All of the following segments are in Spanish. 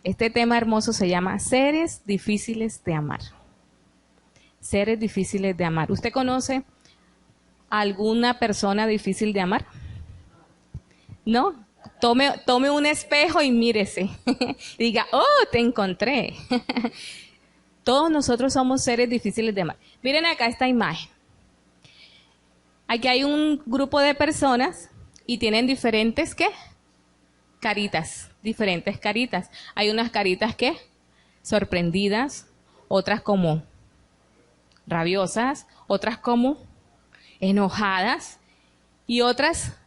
Este tema hermoso se llama seres difíciles de amar. Seres difíciles de amar. ¿Usted conoce alguna persona difícil de amar? ¿No? Tome un espejo y mírese. Diga, oh, te encontré. Todos nosotros somos seres difíciles de amar. Miren acá esta imagen. Aquí hay un grupo de personas y tienen diferentes, ¿qué? Caritas, diferentes caritas. Hay unas caritas, ¿qué? Sorprendidas, otras como rabiosas, otras como enojadas y otras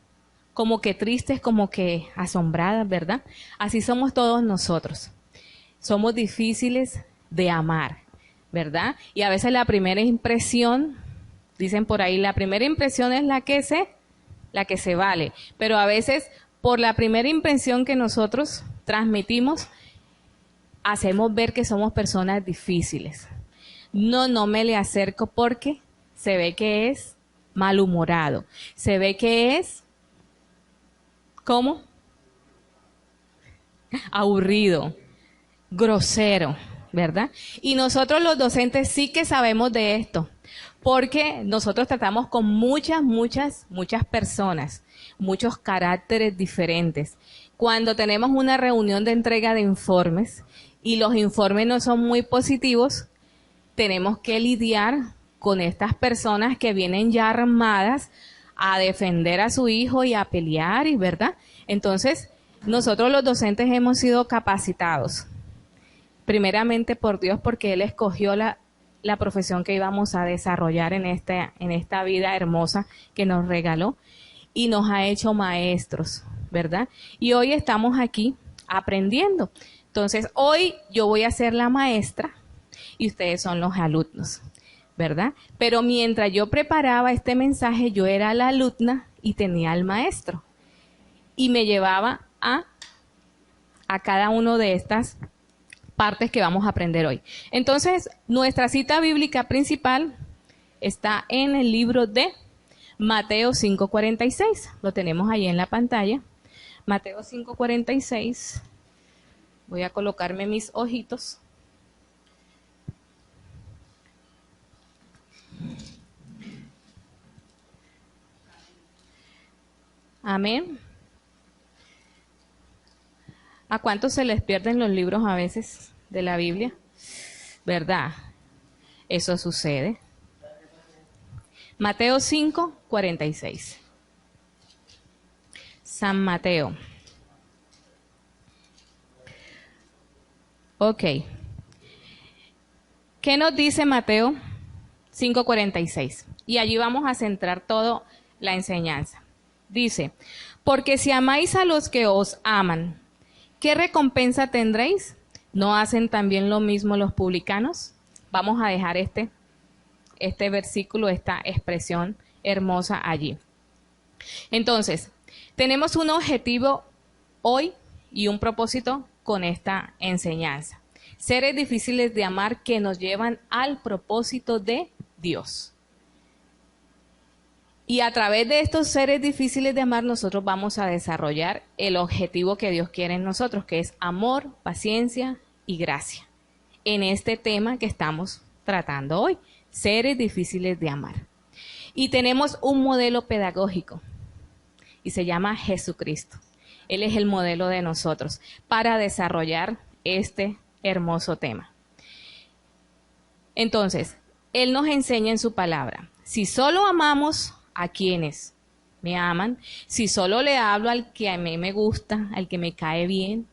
como que tristes, como que asombradas, ¿verdad? Así somos todos nosotros. Somos difíciles de amar, ¿verdad? Y a veces la primera impresión, dicen por ahí, la primera impresión es la que se vale, pero a veces por la primera impresión que nosotros transmitimos, hacemos ver que somos personas difíciles. No me le acerco porque se ve que es malhumorado, se ve que es, ¿cómo? Aburrido, grosero, ¿verdad? Y nosotros los docentes sí que sabemos de esto, porque nosotros tratamos con muchas personas, muchos caracteres diferentes. Cuando tenemos una reunión de entrega de informes y los informes no son muy positivos, tenemos que lidiar con estas personas que vienen ya armadas a defender a su hijo y a pelear, ¿verdad? Entonces, nosotros los docentes hemos sido capacitados, primeramente por Dios, porque Él escogió la profesión que íbamos a desarrollar en esta vida hermosa que nos regaló y nos ha hecho maestros, ¿verdad? Y hoy estamos aquí aprendiendo. Entonces, hoy yo voy a ser la maestra y ustedes son los alumnos, ¿verdad? Pero mientras yo preparaba este mensaje, yo era la alumna y tenía al maestro. Y me llevaba a cada uno de estas partes que vamos a aprender hoy. Entonces, nuestra cita bíblica principal está en el libro de Mateo 5:46. Lo tenemos ahí en la pantalla. Mateo 5:46. Voy a colocarme mis ojitos. Amén. ¿A cuántos se les pierden los libros a veces de la Biblia? ¿Verdad? Eso sucede. Mateo 5:46. San Mateo. Ok. ¿Qué nos dice Mateo 5:46? Y allí vamos a centrar toda la enseñanza. Dice, porque si amáis a los que os aman, ¿qué recompensa tendréis? ¿No hacen también lo mismo los publicanos? Vamos a dejar este versículo, esta expresión hermosa allí. Entonces, tenemos un objetivo hoy y un propósito con esta enseñanza. Seres difíciles de amar que nos llevan al propósito de Dios. Y a través de estos seres difíciles de amar, nosotros vamos a desarrollar el objetivo que Dios quiere en nosotros, que es amor, paciencia y gracia. En este tema que estamos tratando hoy, seres difíciles de amar. Y tenemos un modelo pedagógico y se llama Jesucristo. Él es el modelo de nosotros para desarrollar este hermoso tema. Entonces, Él nos enseña en su palabra, si solo amamos a quienes me aman, si solo le hablo al que a mí me gusta, al que me cae bien,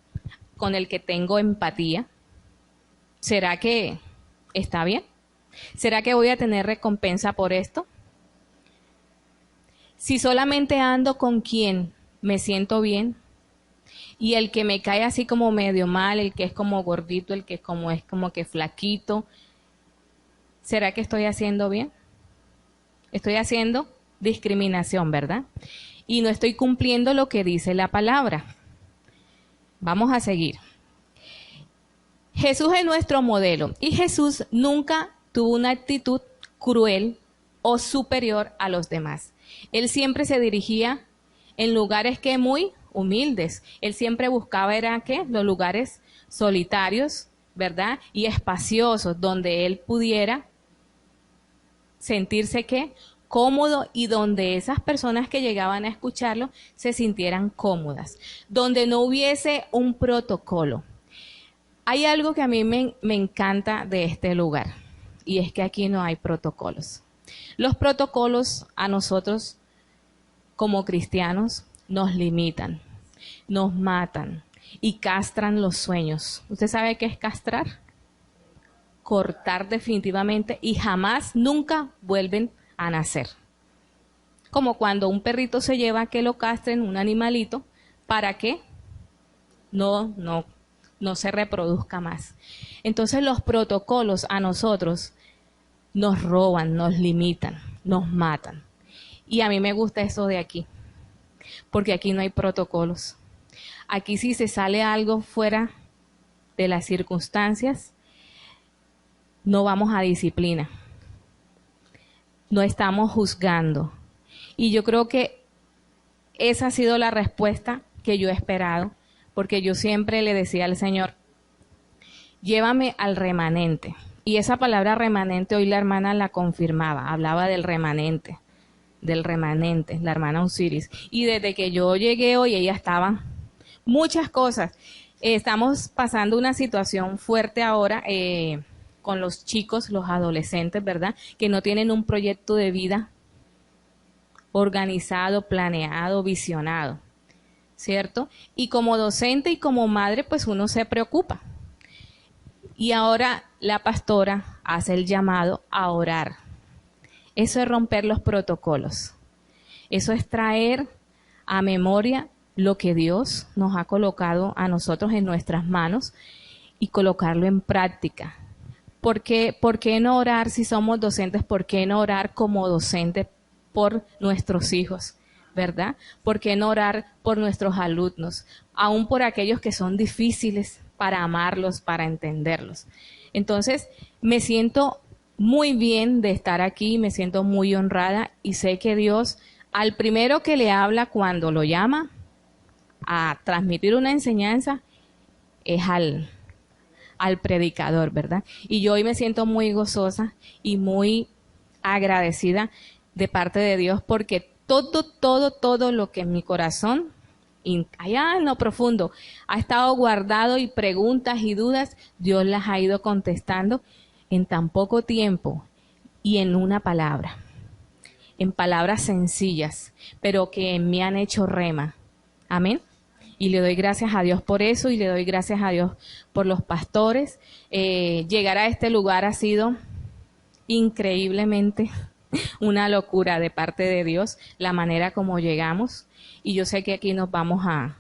con el que tengo empatía, ¿será que está bien? ¿Será que voy a tener recompensa por esto? Si solamente ando con quien me siento bien y el que me cae así como medio mal, el que es como gordito, el que es como que flaquito, ¿será que estoy haciendo bien? Estoy haciendo discriminación, ¿verdad? Y no estoy cumpliendo lo que dice la palabra. Vamos a seguir. Jesús es nuestro modelo y Jesús nunca tuvo una actitud cruel o superior a los demás. Él siempre se dirigía en lugares que muy humildes. Él siempre buscaba era ¿qué? Los lugares solitarios, ¿verdad? Y espaciosos, donde él pudiera sentirse ¿qué? Cómodo, y donde esas personas que llegaban a escucharlo se sintieran cómodas, donde no hubiese un protocolo. Hay algo que a mí me encanta de este lugar, y es que aquí no hay protocolos. Los protocolos a nosotros como cristianos nos limitan, nos matan y castran los sueños. ¿Usted sabe qué es castrar? Cortar definitivamente, y jamás, nunca vuelven a nacer. Como cuando un perrito se lleva a que lo castren, un animalito, para que no se reproduzca más. Entonces los protocolos a nosotros nos roban, nos limitan, nos matan. Y a mí me gusta eso de aquí, porque aquí no hay protocolos. Aquí si se sale algo fuera de las circunstancias, no vamos a disciplina. No estamos juzgando. Y yo creo que esa ha sido la respuesta que yo he esperado, porque yo siempre le decía al Señor, llévame al remanente. Y esa palabra remanente hoy la hermana la confirmaba, hablaba del remanente, la hermana Osiris. Y desde que yo llegué hoy, ella estaba muchas cosas. Estamos pasando una situación fuerte ahora con los chicos, los adolescentes, ¿verdad? Que no tienen un proyecto de vida organizado, planeado, visionado, ¿cierto? Y como docente y como madre, pues uno se preocupa. Y ahora la pastora hace el llamado a orar. Eso es romper los protocolos. Eso es traer a memoria lo que Dios nos ha colocado a nosotros en nuestras manos y colocarlo en práctica. ¿Por qué no orar si somos docentes? ¿Por qué no orar como docentes por nuestros hijos? ¿Verdad? ¿Por qué no orar por nuestros alumnos? Aún por aquellos que son difíciles para amarlos, para entenderlos. Entonces, me siento muy bien de estar aquí, me siento muy honrada y sé que Dios, al primero que le habla cuando lo llama a transmitir una enseñanza, es al predicador, ¿verdad? Y yo hoy me siento muy gozosa y muy agradecida de parte de Dios, porque todo lo que en mi corazón, allá en lo profundo, ha estado guardado, y preguntas y dudas, Dios las ha ido contestando en tan poco tiempo y en una palabra, en palabras sencillas, pero que me han hecho rema. Amén. Y le doy gracias a Dios por eso, y le doy gracias a Dios por los pastores. Llegar a este lugar ha sido increíblemente una locura de parte de Dios, la manera como llegamos. Y yo sé que aquí nos vamos a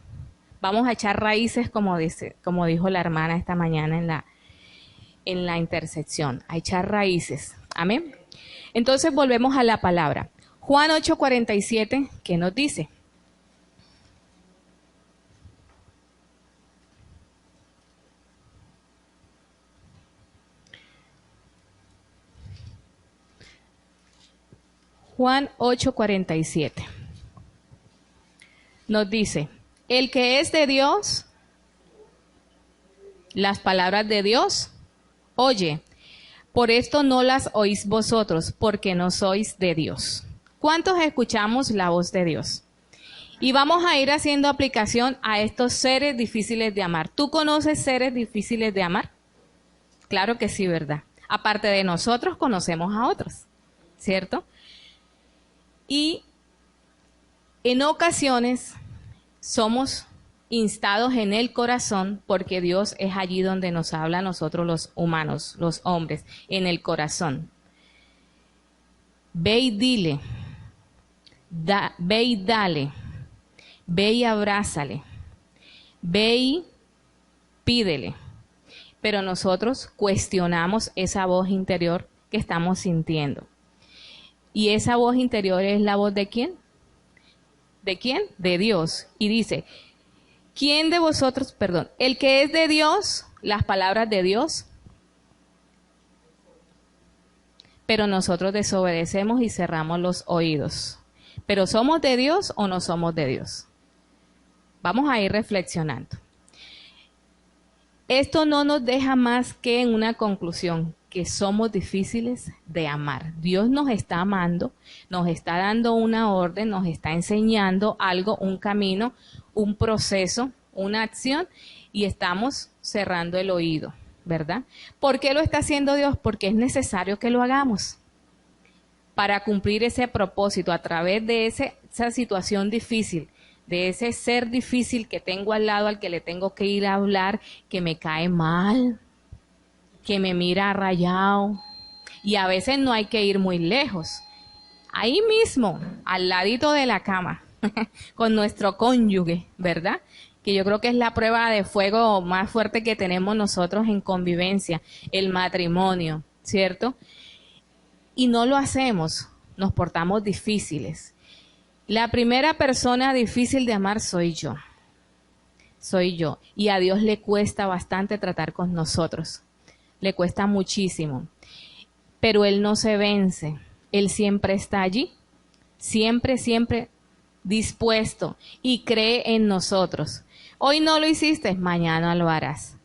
echar raíces, como dijo la hermana esta mañana en la intersección, a echar raíces. Amén. Entonces volvemos a la palabra. Juan 8:47, ¿qué nos dice? Juan 8:47 nos dice, el que es de Dios, las palabras de Dios, oye, por esto no las oís vosotros, porque no sois de Dios. ¿Cuántos escuchamos la voz de Dios? Y vamos a ir haciendo aplicación a estos seres difíciles de amar. ¿Tú conoces seres difíciles de amar? Claro que sí, ¿verdad? Aparte de nosotros, conocemos a otros, ¿cierto? Y en ocasiones somos instados en el corazón, porque Dios es allí donde nos habla a nosotros los humanos, los hombres, en el corazón. Ve y dile, ve y dale, ve y abrázale, ve y pídele. Pero nosotros cuestionamos esa voz interior que estamos sintiendo. Y esa voz interior es la voz ¿de quién? ¿De quién? De Dios. Y dice, ¿quién de vosotros, perdón, el que es de Dios, las palabras de Dios? Pero nosotros desobedecemos y cerramos los oídos. ¿Pero somos de Dios o no somos de Dios? Vamos a ir reflexionando. Esto no nos deja más que en una conclusión, que somos difíciles de amar. Dios nos está amando, nos está dando una orden, nos está enseñando algo, un camino, un proceso, una acción, y estamos cerrando el oído, ¿verdad? ¿Por qué lo está haciendo Dios? Porque es necesario que lo hagamos para cumplir ese propósito a través de esa situación difícil, de ese ser difícil que tengo al lado, al que le tengo que ir a hablar, que me cae mal, que me mira rayado. Y a veces no hay que ir muy lejos. Ahí mismo, al ladito de la cama, con nuestro cónyuge, ¿verdad? Que yo creo que es la prueba de fuego más fuerte que tenemos nosotros en convivencia, el matrimonio, ¿cierto? Y no lo hacemos, nos portamos difíciles. La primera persona difícil de amar soy yo. Soy yo. Y a Dios le cuesta bastante tratar con nosotros. Le cuesta muchísimo. Pero Él no se vence. Él siempre está allí. Siempre, siempre dispuesto. Y cree en nosotros. Hoy no lo hiciste, mañana lo harás.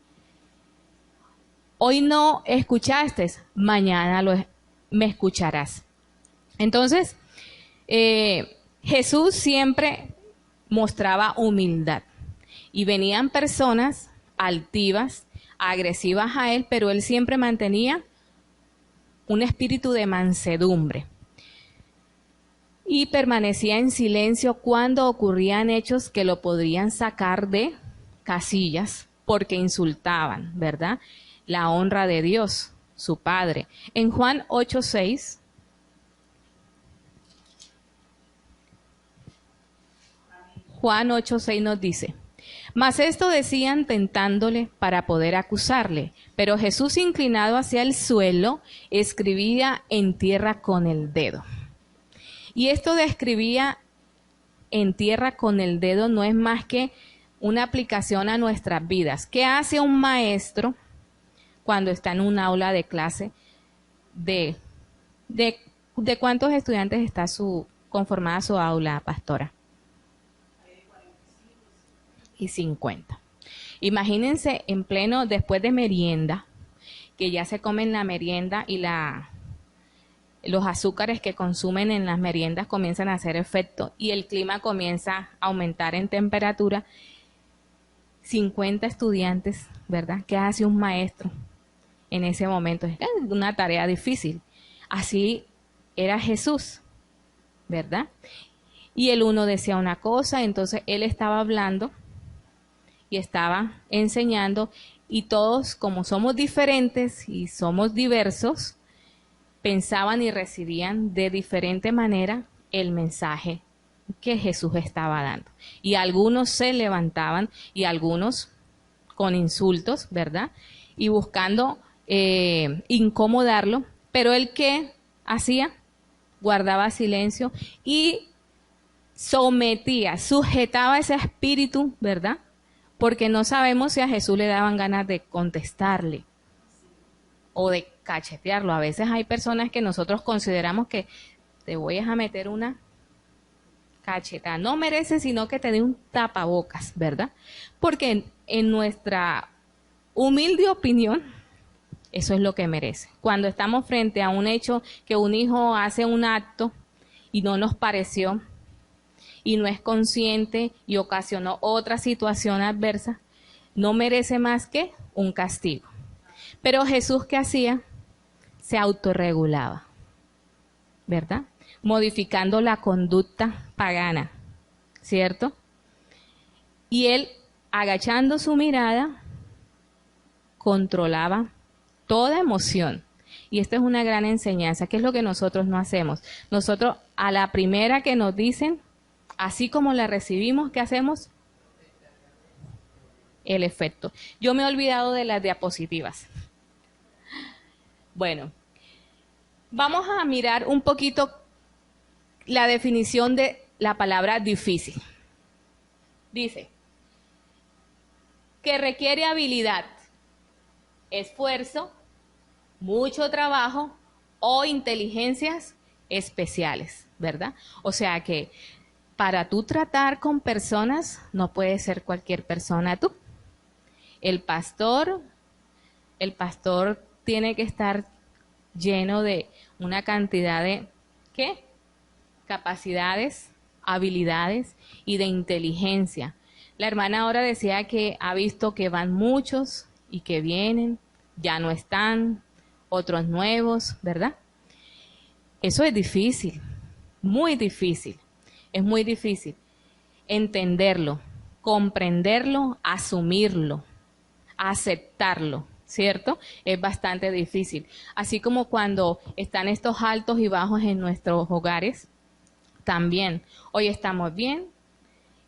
Hoy no escuchaste, mañana me escucharás. Entonces, Jesús siempre mostraba humildad y venían personas altivas, agresivas a él, pero él siempre mantenía un espíritu de mansedumbre y permanecía en silencio cuando ocurrían hechos que lo podrían sacar de casillas porque insultaban, ¿verdad? La honra de Dios, su Padre. En Juan 8:6 Juan 8:6 nos dice: mas esto decían tentándole para poder acusarle, pero Jesús, inclinado hacia el suelo, escribía en tierra con el dedo. Y esto de escribía en tierra con el dedo no es más que una aplicación a nuestras vidas. ¿Qué hace un maestro cuando está en un aula de clase? ¿De cuántos estudiantes está conformada su aula, pastora? Y 50. Imagínense en pleno, después de merienda, que ya se comen la merienda y los azúcares que consumen en las meriendas comienzan a hacer efecto y el clima comienza a aumentar en temperatura. 50 estudiantes, ¿verdad? ¿Qué hace un maestro en ese momento? Es una tarea difícil. Así era Jesús, ¿verdad? Y el uno decía una cosa, entonces él estaba hablando y estaba enseñando, y todos, como somos diferentes y somos diversos, pensaban y recibían de diferente manera el mensaje que Jesús estaba dando. Y algunos se levantaban y algunos con insultos, ¿verdad? Y buscando incomodarlo, pero el que hacía, guardaba silencio y sujetaba ese espíritu, ¿verdad? Porque no sabemos si a Jesús le daban ganas de contestarle o de cachetearlo. A veces hay personas que nosotros consideramos que te voy a meter una cachetada. No merece sino que te dé un tapabocas, ¿verdad? Porque en nuestra humilde opinión, eso es lo que merece. Cuando estamos frente a un hecho que un hijo hace un acto y no nos pareció, y no es consciente y ocasionó otra situación adversa, no merece más que un castigo. Pero Jesús, ¿qué hacía? Se autorregulaba, ¿verdad? Modificando la conducta pagana, ¿cierto? Y él, agachando su mirada, controlaba toda emoción. Y esta es una gran enseñanza. ¿Qué es lo que nosotros no hacemos? Nosotros, a la primera que nos dicen, así como la recibimos, ¿qué hacemos? El efecto. Yo me he olvidado de las diapositivas. Bueno, vamos a mirar un poquito la definición de la palabra difícil. Dice que requiere habilidad, esfuerzo, mucho trabajo o inteligencias especiales, ¿verdad? O sea que para tú tratar con personas, no puede ser cualquier persona tú. El pastor tiene que estar lleno de una cantidad de, ¿qué? Capacidades, habilidades y de inteligencia. La hermana ahora decía que ha visto que van muchos y que vienen, ya no están, otros nuevos, ¿verdad? Eso es difícil, muy difícil, es muy difícil entenderlo, comprenderlo, asumirlo, aceptarlo, ¿cierto? Es bastante difícil. Así como cuando están estos altos y bajos en nuestros hogares, también hoy estamos bien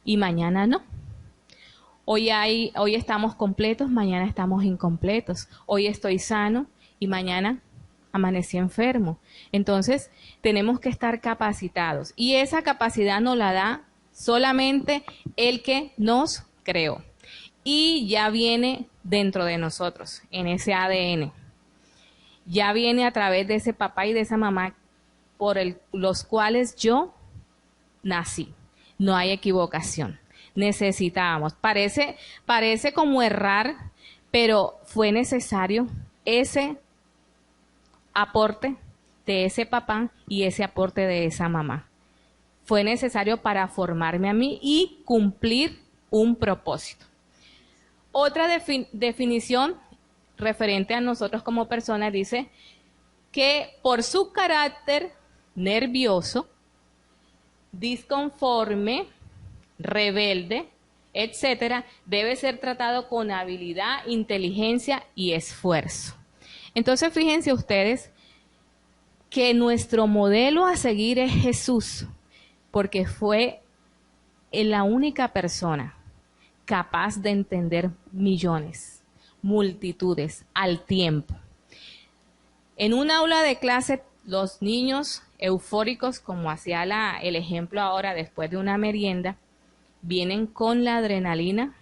y mañana no. Hoy estamos completos, mañana estamos incompletos. Hoy estoy sano y mañana amanecí enfermo. Entonces, tenemos que estar capacitados. Y esa capacidad nos la da solamente el que nos creó. Y ya viene dentro de nosotros, en ese ADN. Ya viene a través de ese papá y de esa mamá por los cuales yo nací. No hay equivocación. Necesitábamos. Parece como errar, pero fue necesario ese aporte de ese papá y ese aporte de esa mamá. Fue necesario para formarme a mí y cumplir un propósito. Otra definición referente a nosotros como personas dice que por su carácter nervioso, disconforme, rebelde, etcétera, debe ser tratado con habilidad, inteligencia y esfuerzo. Entonces, fíjense ustedes que nuestro modelo a seguir es Jesús, porque fue la única persona capaz de entender millones, multitudes al tiempo. En un aula de clase, los niños eufóricos, como hacía el ejemplo ahora después de una merienda, vienen con la adrenalina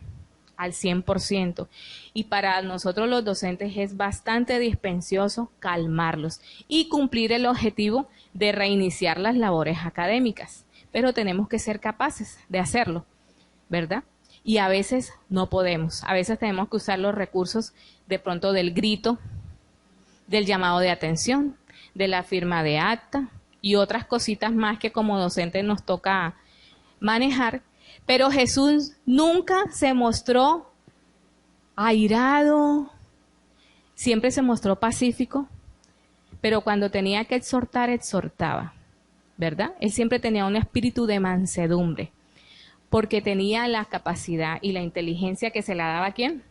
al 100%. Y para nosotros los docentes es bastante dispendioso calmarlos y cumplir el objetivo de reiniciar las labores académicas. Pero tenemos que ser capaces de hacerlo, ¿verdad? Y a veces no podemos. A veces tenemos que usar los recursos de pronto del grito, del llamado de atención, de la firma de acta y otras cositas más que como docentes nos toca manejar. Pero Jesús nunca se mostró airado, siempre se mostró pacífico, pero cuando tenía que exhortar, exhortaba, ¿verdad? Él siempre tenía un espíritu de mansedumbre, porque tenía la capacidad y la inteligencia que se la daba ¿a quién?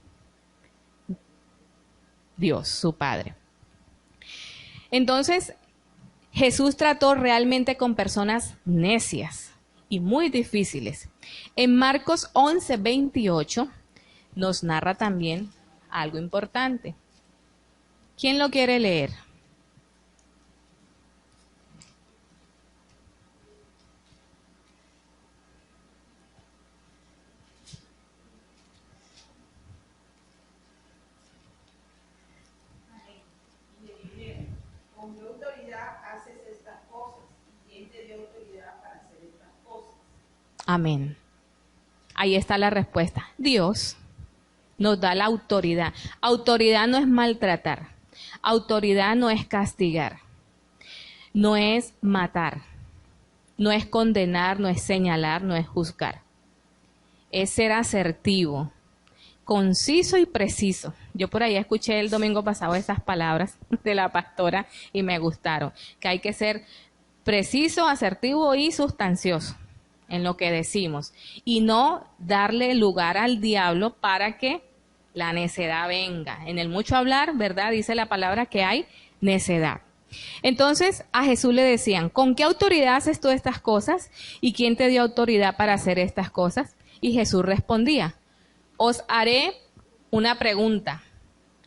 Dios, su Padre. Entonces, Jesús trató realmente con personas necias y muy difíciles. En Marcos 11:28 nos narra también algo importante. ¿Quién lo quiere leer? ¿Con qué autoridad haces estas cosas? ¿Quién te dio autoridad para hacer estas cosas? Amén. Ahí está la respuesta. Dios nos da la autoridad. Autoridad no es maltratar. Autoridad no es castigar. No es matar. No es condenar, no es señalar, no es juzgar. Es ser asertivo, conciso y preciso. Yo por ahí escuché el domingo pasado esas palabras de la pastora y me gustaron. Que hay que ser preciso, asertivo y sustancioso en lo que decimos. Y no darle lugar al diablo para que la necedad venga. En el mucho hablar, ¿verdad? Dice la palabra que hay necedad. Entonces a Jesús le decían, ¿con qué autoridad haces tú estas cosas? ¿Y quién te dio autoridad para hacer estas cosas? Y Jesús respondía, os haré una pregunta,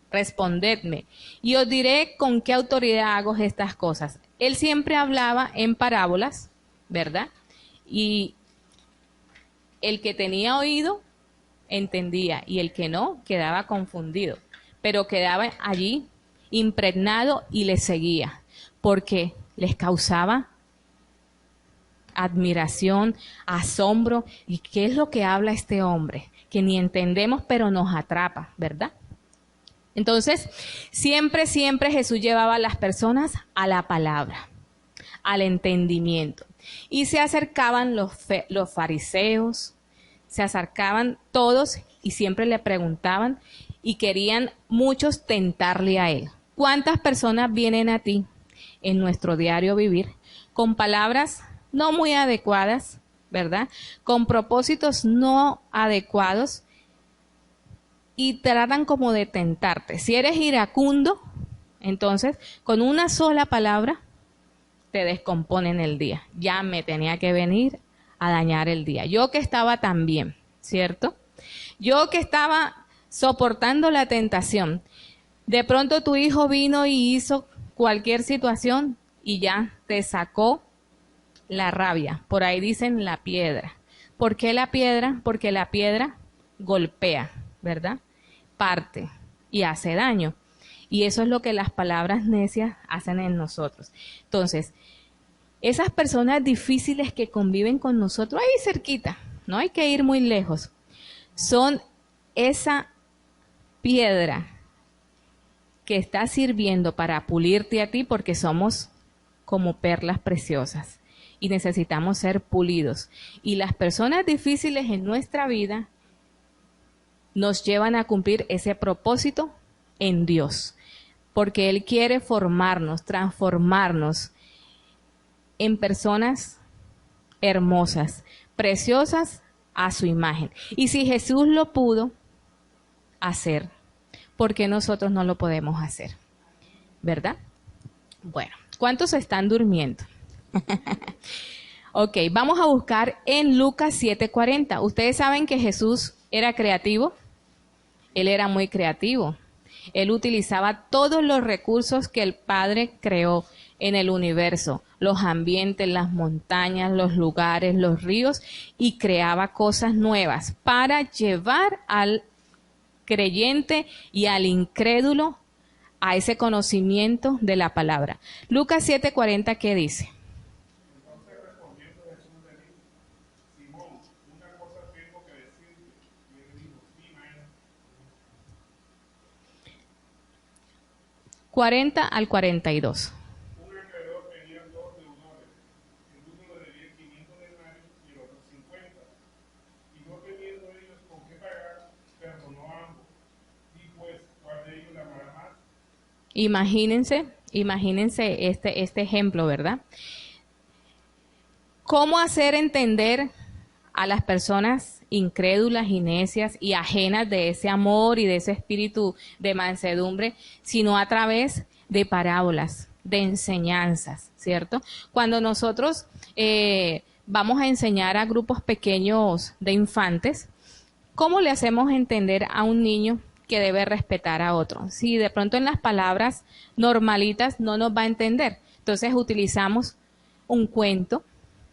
respondedme, y os diré con qué autoridad hago estas cosas. Él siempre hablaba en parábolas, ¿verdad? Y el que tenía oído entendía, y el que no quedaba confundido, pero quedaba allí impregnado y les seguía, porque les causaba admiración, asombro. ¿Y qué es lo que habla este hombre? que ni entendemos, pero nos atrapa, ¿verdad? Entonces, siempre Jesús llevaba a las personas a la palabra, al entendimiento. Y se acercaban los fariseos, se acercaban todos y siempre le preguntaban y querían muchos tentarle a él. ¿Cuántas personas vienen a ti en nuestro diario vivir con palabras no muy adecuadas, ¿verdad? Con propósitos no adecuados y tratan como de tentarte? Si eres iracundo, entonces con una sola palabra te descomponen el día. Ya me tenía que venir a dañar el día. Yo que estaba tan bien, ¿cierto? Yo que estaba soportando la tentación. De pronto tu hijo vino y hizo cualquier situación y ya te sacó la rabia. Por ahí dicen la piedra. ¿Por qué la piedra? Porque la piedra golpea, ¿verdad? Parte y hace daño. Y eso es lo que las palabras necias hacen en nosotros. Entonces, esas personas difíciles que conviven con nosotros ahí cerquita, no hay que ir muy lejos, son esa piedra que está sirviendo para pulirte a ti, porque somos como perlas preciosas y necesitamos ser pulidos. Y las personas difíciles en nuestra vida nos llevan a cumplir ese propósito en Dios, porque Él quiere formarnos, transformarnos en personas hermosas, preciosas a su imagen. Y si Jesús lo pudo hacer, ¿por qué nosotros no lo podemos hacer? ¿Verdad? Bueno, ¿cuántos están durmiendo? Ok, vamos a buscar en Lucas 7:40. Ustedes saben que Jesús era creativo. Él era muy creativo. Él utilizaba todos los recursos que el Padre creó en el universo, los ambientes, las montañas, los lugares, los ríos, y creaba cosas nuevas para llevar al creyente y al incrédulo a ese conocimiento de la palabra. Lucas 7:40, ¿qué dice? Entonces respondiendo Jesús le dijo: Simón, una cosa tengo que decirte. Y él dijo: sí, maestro. 40 al 42. Un acreedor tenía dos deudores. El uno le debía 500 denarios y el otro 50. Y no teniendo ellos con qué pagar, perdonó a ambos. Y pues, ¿cuál de ellos le amará más? Imagínense este ejemplo, ¿verdad? ¿Cómo hacer entender a las personas incrédulas y necias y ajenas de ese amor y de ese espíritu de mansedumbre, sino a través de parábolas, de enseñanzas, ¿cierto? Cuando nosotros vamos a enseñar a grupos pequeños de infantes, ¿cómo le hacemos entender a un niño que debe respetar a otro? Si de pronto en las palabras normalitas no nos va a entender, entonces utilizamos un cuento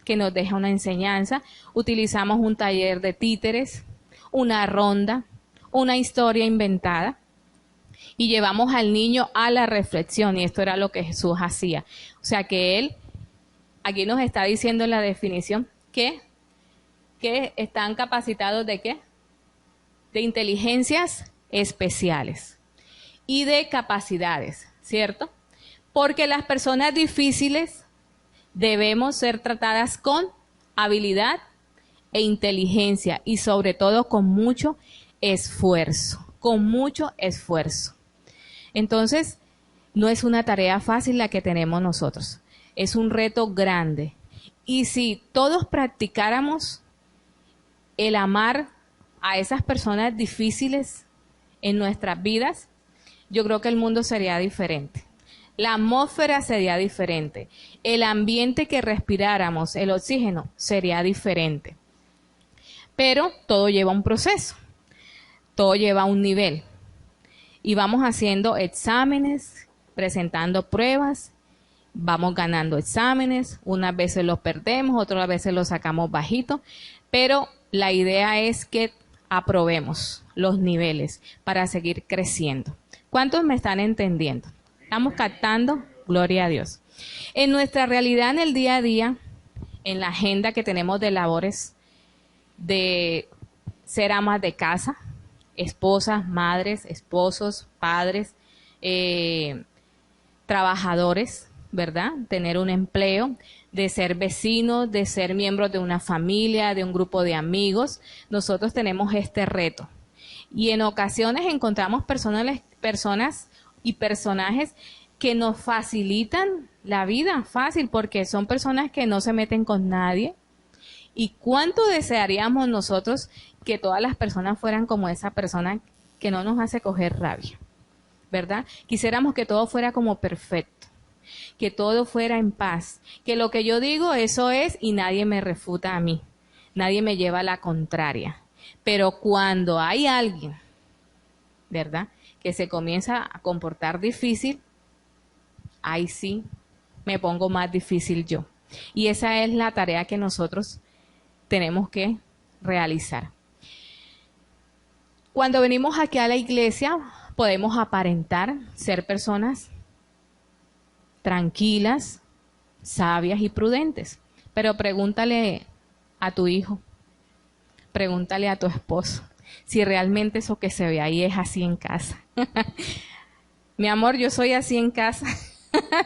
que nos deja una enseñanza, utilizamos un taller de títeres, una ronda, una historia inventada, y llevamos al niño a la reflexión, y esto era lo que Jesús hacía. O sea que Él, aquí nos está diciendo en la definición, que están capacitados ¿de qué? De inteligencias especiales y de capacidades, ¿cierto? Porque las personas difíciles debemos ser tratadas con habilidad e inteligencia y sobre todo con mucho esfuerzo, Entonces, no es una tarea fácil la que tenemos nosotros, es un reto grande. Y si todos practicáramos el amar a esas personas difíciles en nuestras vidas, yo creo que el mundo sería diferente. La atmósfera sería diferente. El ambiente que respiráramos, el oxígeno, sería diferente. Pero todo lleva un proceso. Todo lleva un nivel. Y vamos haciendo exámenes, presentando pruebas, vamos ganando exámenes, unas veces los perdemos, otras veces los sacamos bajito, pero la idea es que aprobemos los niveles para seguir creciendo. ¿Cuántos me están entendiendo? ¿Estamos captando? Gloria a Dios. En nuestra realidad, en el día a día, en la agenda que tenemos de labores, de ser amas de casa, esposas, madres, esposos, padres, trabajadores, ¿verdad? Tener un empleo, de ser vecinos, de ser miembros de una familia, de un grupo de amigos. Nosotros tenemos este reto. Y en ocasiones encontramos personas y personajes que nos facilitan la vida fácil, porque son personas que no se meten con nadie. ¿Y cuánto desearíamos nosotros que todas las personas fueran como esa persona que no nos hace coger rabia? ¿Verdad? Quisiéramos que todo fuera como perfecto, que todo fuera en paz, que lo que yo digo eso es y nadie me refuta a mí, nadie me lleva a la contraria. Pero cuando hay alguien, ¿verdad?, que se comienza a comportar difícil, ahí sí me pongo más difícil yo. Y esa es la tarea que nosotros tenemos que realizar. Cuando venimos aquí a la iglesia, podemos aparentar ser personas tranquilas, sabias y prudentes. Pero pregúntale a tu hijo, pregúntale a tu esposo, si realmente eso que se ve ahí es así en casa. Mi amor, yo soy así en casa.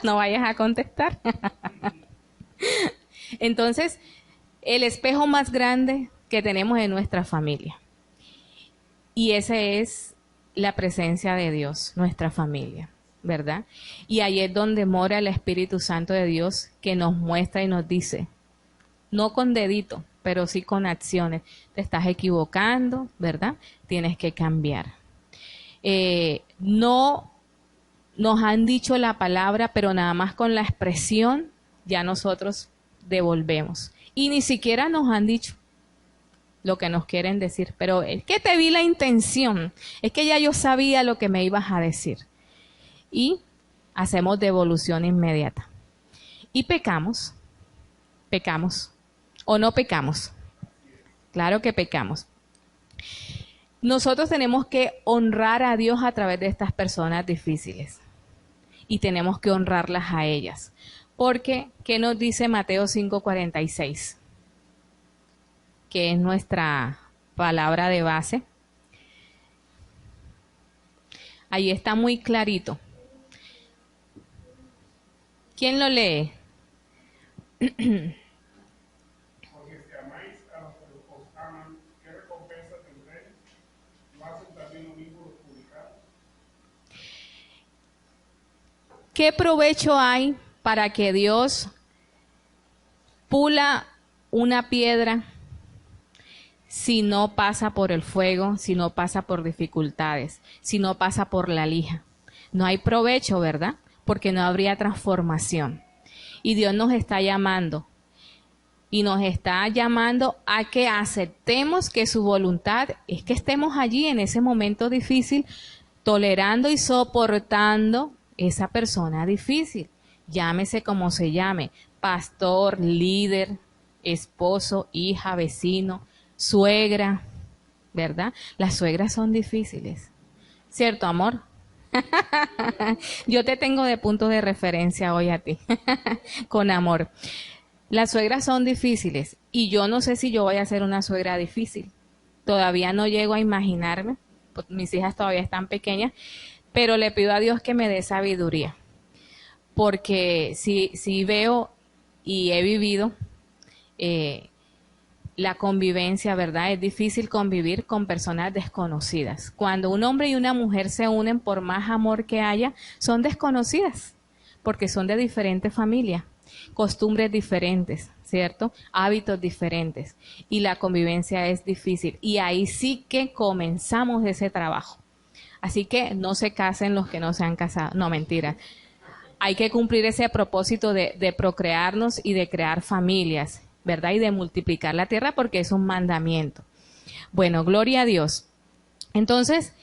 No vayas a contestar. Entonces, el espejo más grande que tenemos es nuestra familia. Y esa es la presencia de Dios, nuestra familia, ¿verdad? Y ahí es donde mora el Espíritu Santo de Dios, que nos muestra y nos dice, no con dedito, pero sí con acciones. Te estás equivocando, ¿verdad? Tienes que cambiar. No nos han dicho la palabra, pero nada más con la expresión ya nosotros devolvemos. Y ni siquiera nos han dicho lo que nos quieren decir, pero es que te vi la intención, es que ya yo sabía lo que me ibas a decir. Y hacemos devolución inmediata. Y pecamos o no pecamos. Claro que pecamos. Nosotros tenemos que honrar a Dios a través de estas personas difíciles. Y tenemos que honrarlas a ellas. Porque, ¿qué nos dice Mateo 5:46? Que es nuestra palabra de base. Ahí está muy clarito. ¿Quién lo lee? Porque si amáis a los que os aman, ¿qué recompensa tendréis? ¿No hacen también lo mismo los publicanos? ¿Qué provecho hay para que Dios pula una piedra si no pasa por el fuego, si no pasa por dificultades, si no pasa por la lija? No hay provecho, ¿verdad? Porque no habría transformación. Y Dios nos está llamando. Y nos está llamando a que aceptemos que su voluntad es que estemos allí en ese momento difícil, tolerando y soportando esa persona difícil. Llámese como se llame, pastor, líder, esposo, hija, vecino, suegra, ¿verdad? Las suegras son difíciles, ¿cierto, amor? Yo te tengo de punto de referencia hoy a ti, con amor. Las suegras son difíciles y yo no sé si yo voy a ser una suegra difícil. Todavía no llego a imaginarme, pues mis hijas todavía están pequeñas, pero le pido a Dios que me dé sabiduría. Porque si veo y he vivido la convivencia, ¿verdad? Es difícil convivir con personas desconocidas. Cuando un hombre y una mujer se unen, por más amor que haya, son desconocidas, porque son de diferentes familias, costumbres diferentes, ¿cierto? Hábitos diferentes. Y la convivencia es difícil. Y ahí sí que comenzamos ese trabajo. Así que no se casen los que no se han casado. No, mentira. Hay que cumplir ese propósito de procrearnos y de crear familias, ¿verdad? Y de multiplicar la tierra porque es un mandamiento. Bueno, gloria a Dios. Entonces,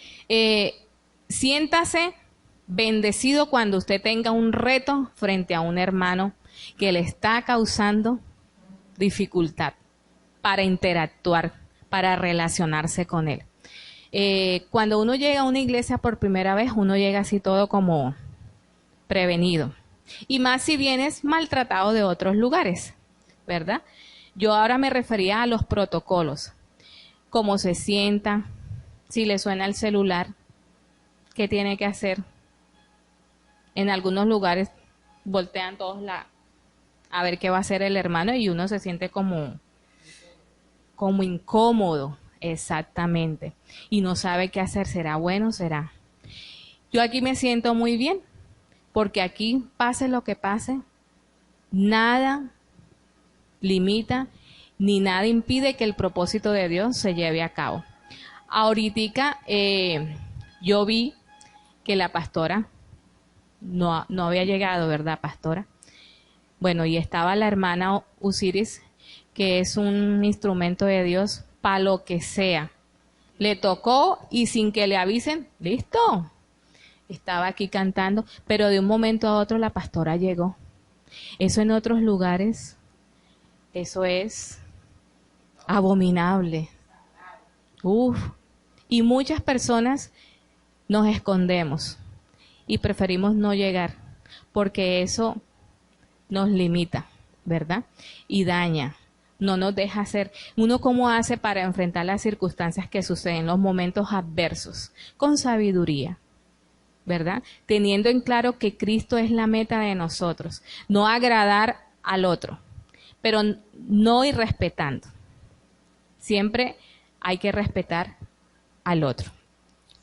siéntase bendecido cuando usted tenga un reto frente a un hermano que le está causando dificultad para interactuar, para relacionarse con él. Cuando uno llega a una iglesia por primera vez, uno llega así todo como prevenido. Y más si vienes maltratado de otros lugares, ¿verdad? Yo ahora me refería a los protocolos. cómo se sienta, si le suena el celular, qué tiene que hacer. En algunos lugares voltean todos a ver qué va a hacer el hermano y uno se siente como incómodo, exactamente, y no sabe qué hacer, será bueno, será. Yo aquí me siento muy bien, porque aquí pase lo que pase, nada limita ni nada impide que el propósito de Dios se lleve a cabo. Ahorita yo vi que la pastora no había llegado, ¿verdad, pastora? Bueno, y estaba la hermana Usiris, que es un instrumento de Dios para lo que sea. Le tocó y sin que le avisen, listo. Estaba aquí cantando, pero de un momento a otro la pastora llegó. Eso en otros lugares, eso es abominable. Uf. Y muchas personas nos escondemos y preferimos no llegar porque eso nos limita, ¿verdad? Y daña, no nos deja hacer. Uno cómo hace para enfrentar las circunstancias que suceden, los momentos adversos, con sabiduría, ¿verdad? Teniendo en claro que Cristo es la meta de nosotros, no agradar al otro, pero no ir respetando. Siempre hay que respetar al otro.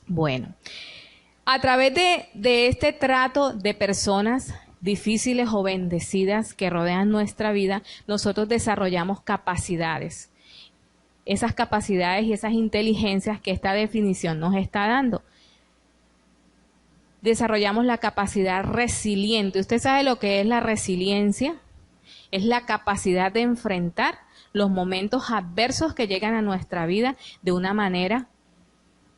Bueno, a través de este trato de personas difíciles o bendecidas que rodean nuestra vida, nosotros desarrollamos capacidades. Esas capacidades y esas inteligencias que esta definición nos está dando. Desarrollamos la capacidad resiliente. ¿Usted sabe lo que es la resiliencia? Es la capacidad de enfrentar los momentos adversos que llegan a nuestra vida de una manera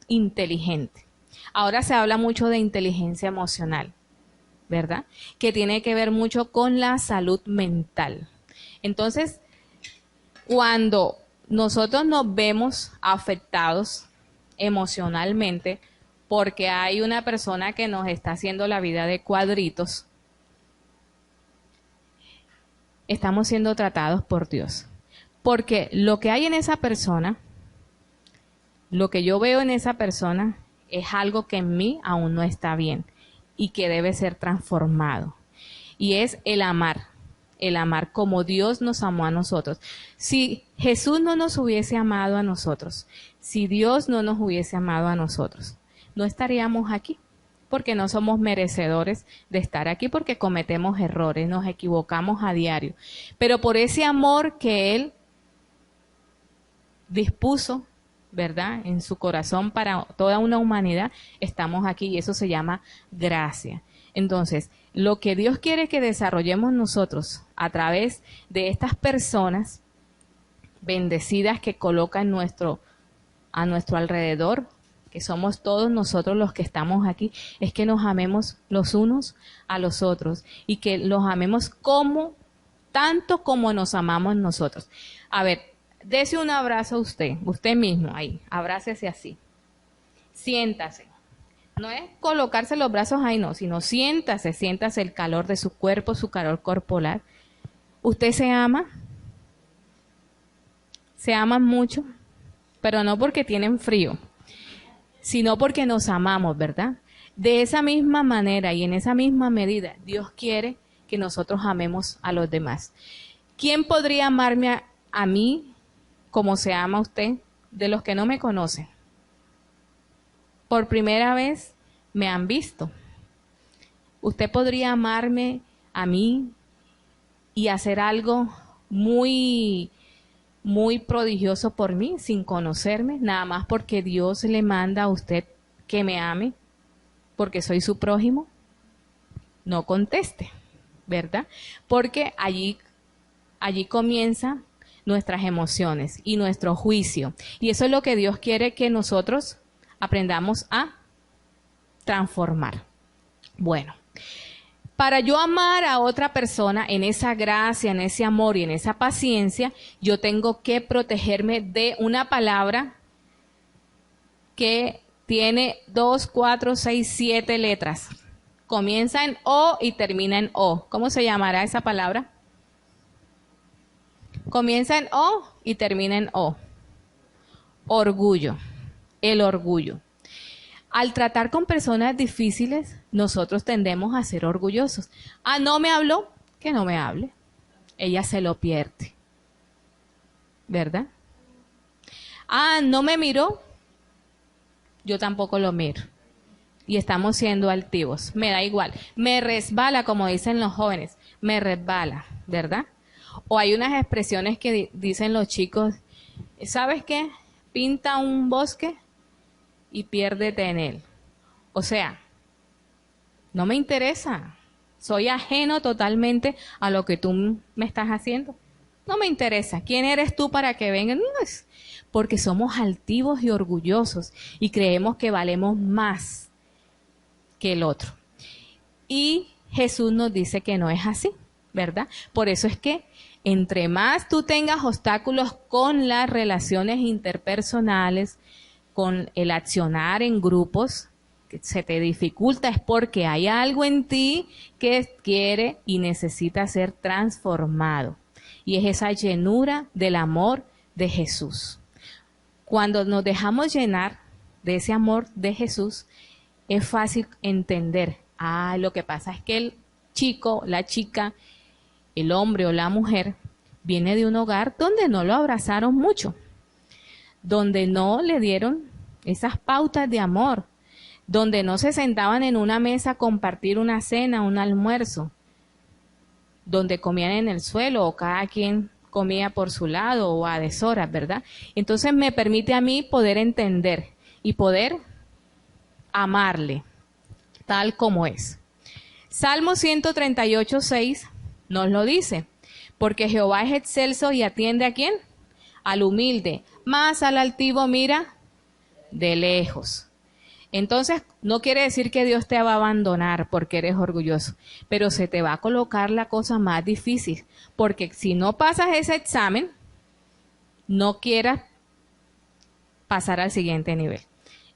inteligente. Ahora se habla mucho de inteligencia emocional, ¿verdad? Que tiene que ver mucho con la salud mental. Entonces, cuando nosotros nos vemos afectados emocionalmente porque hay una persona que nos está haciendo la vida de cuadritos, estamos siendo tratados por Dios. Porque lo que hay en esa persona, lo que yo veo en esa persona, es algo que en mí aún no está bien y que debe ser transformado. Y es el amar como Dios nos amó a nosotros. Si Jesús no nos hubiese amado a nosotros, si Dios no nos hubiese amado a nosotros, no estaríamos aquí, porque no somos merecedores de estar aquí, porque cometemos errores, nos equivocamos a diario. Pero por ese amor que Él dispuso, ¿verdad?, en su corazón para toda una humanidad, estamos aquí y eso se llama gracia. Entonces, lo que Dios quiere que desarrollemos nosotros a través de estas personas bendecidas que coloca a nuestro alrededor, que somos todos nosotros los que estamos aquí, es que nos amemos los unos a los otros y que los amemos tanto como nos amamos nosotros. A ver, dese un abrazo a usted mismo ahí, abrácese así, siéntase. No es colocarse los brazos ahí, no, sino siéntase el calor de su cuerpo, su calor corporal. ¿Usted se ama? Se aman mucho, pero no porque tienen frío, sino porque nos amamos, ¿verdad? De esa misma manera y en esa misma medida, Dios quiere que nosotros amemos a los demás. ¿Quién podría amarme a mí como se ama a usted de los que no me conocen? Por primera vez me han visto. Usted podría amarme a mí y hacer algo muy, muy prodigioso por mí sin conocerme, nada más porque Dios le manda a usted que me ame, porque soy su prójimo. No conteste, ¿verdad? Porque allí comienzan nuestras emociones y nuestro juicio. Y eso es lo que Dios quiere que nosotros aprendamos a transformar. Bueno, para yo amar a otra persona en esa gracia, en ese amor y en esa paciencia, yo tengo que protegerme de una palabra que tiene 2, 4, 6, 7 letras. Comienza en O y termina en O. ¿Cómo se llamará esa palabra? Comienza en O y termina en O. Orgullo, el orgullo. Al tratar con personas difíciles, nosotros tendemos a ser orgullosos. Ah, no me habló, que no me hable. Ella se lo pierde, ¿verdad? Ah, no me miró, yo tampoco lo miro. Y estamos siendo altivos. Me da igual. Me resbala, como dicen los jóvenes. Me resbala, ¿verdad? O hay unas expresiones que dicen los chicos, ¿sabes qué? Pinta un bosque y piérdete en él. O sea, no me interesa. Soy ajeno totalmente a lo que tú me estás haciendo. No me interesa. ¿Quién eres tú para que vengan? No, es porque somos altivos y orgullosos y creemos que valemos más que el otro. Y Jesús nos dice que no es así, ¿verdad? Por eso es que entre más tú tengas obstáculos con las relaciones interpersonales, con el accionar en grupos, que se te dificulta, es porque hay algo en ti que quiere y necesita ser transformado. Y es esa llenura del amor de Jesús. Cuando nos dejamos llenar de ese amor de Jesús, es fácil entender, lo que pasa es que el chico, la chica, el hombre o la mujer viene de un hogar donde no lo abrazaron mucho, donde no le dieron esas pautas de amor, donde no se sentaban en una mesa a compartir una cena, un almuerzo, donde comían en el suelo o cada quien comía por su lado o a deshoras, ¿verdad? Entonces me permite a mí poder entender y poder amarle tal como es. Salmo 138:6 nos lo dice, porque Jehová es excelso y atiende ¿a quién? Al humilde, más al altivo mira de lejos. Entonces, no quiere decir que Dios te va a abandonar porque eres orgulloso, pero se te va a colocar la cosa más difícil, porque si no pasas ese examen, no quieras pasar al siguiente nivel.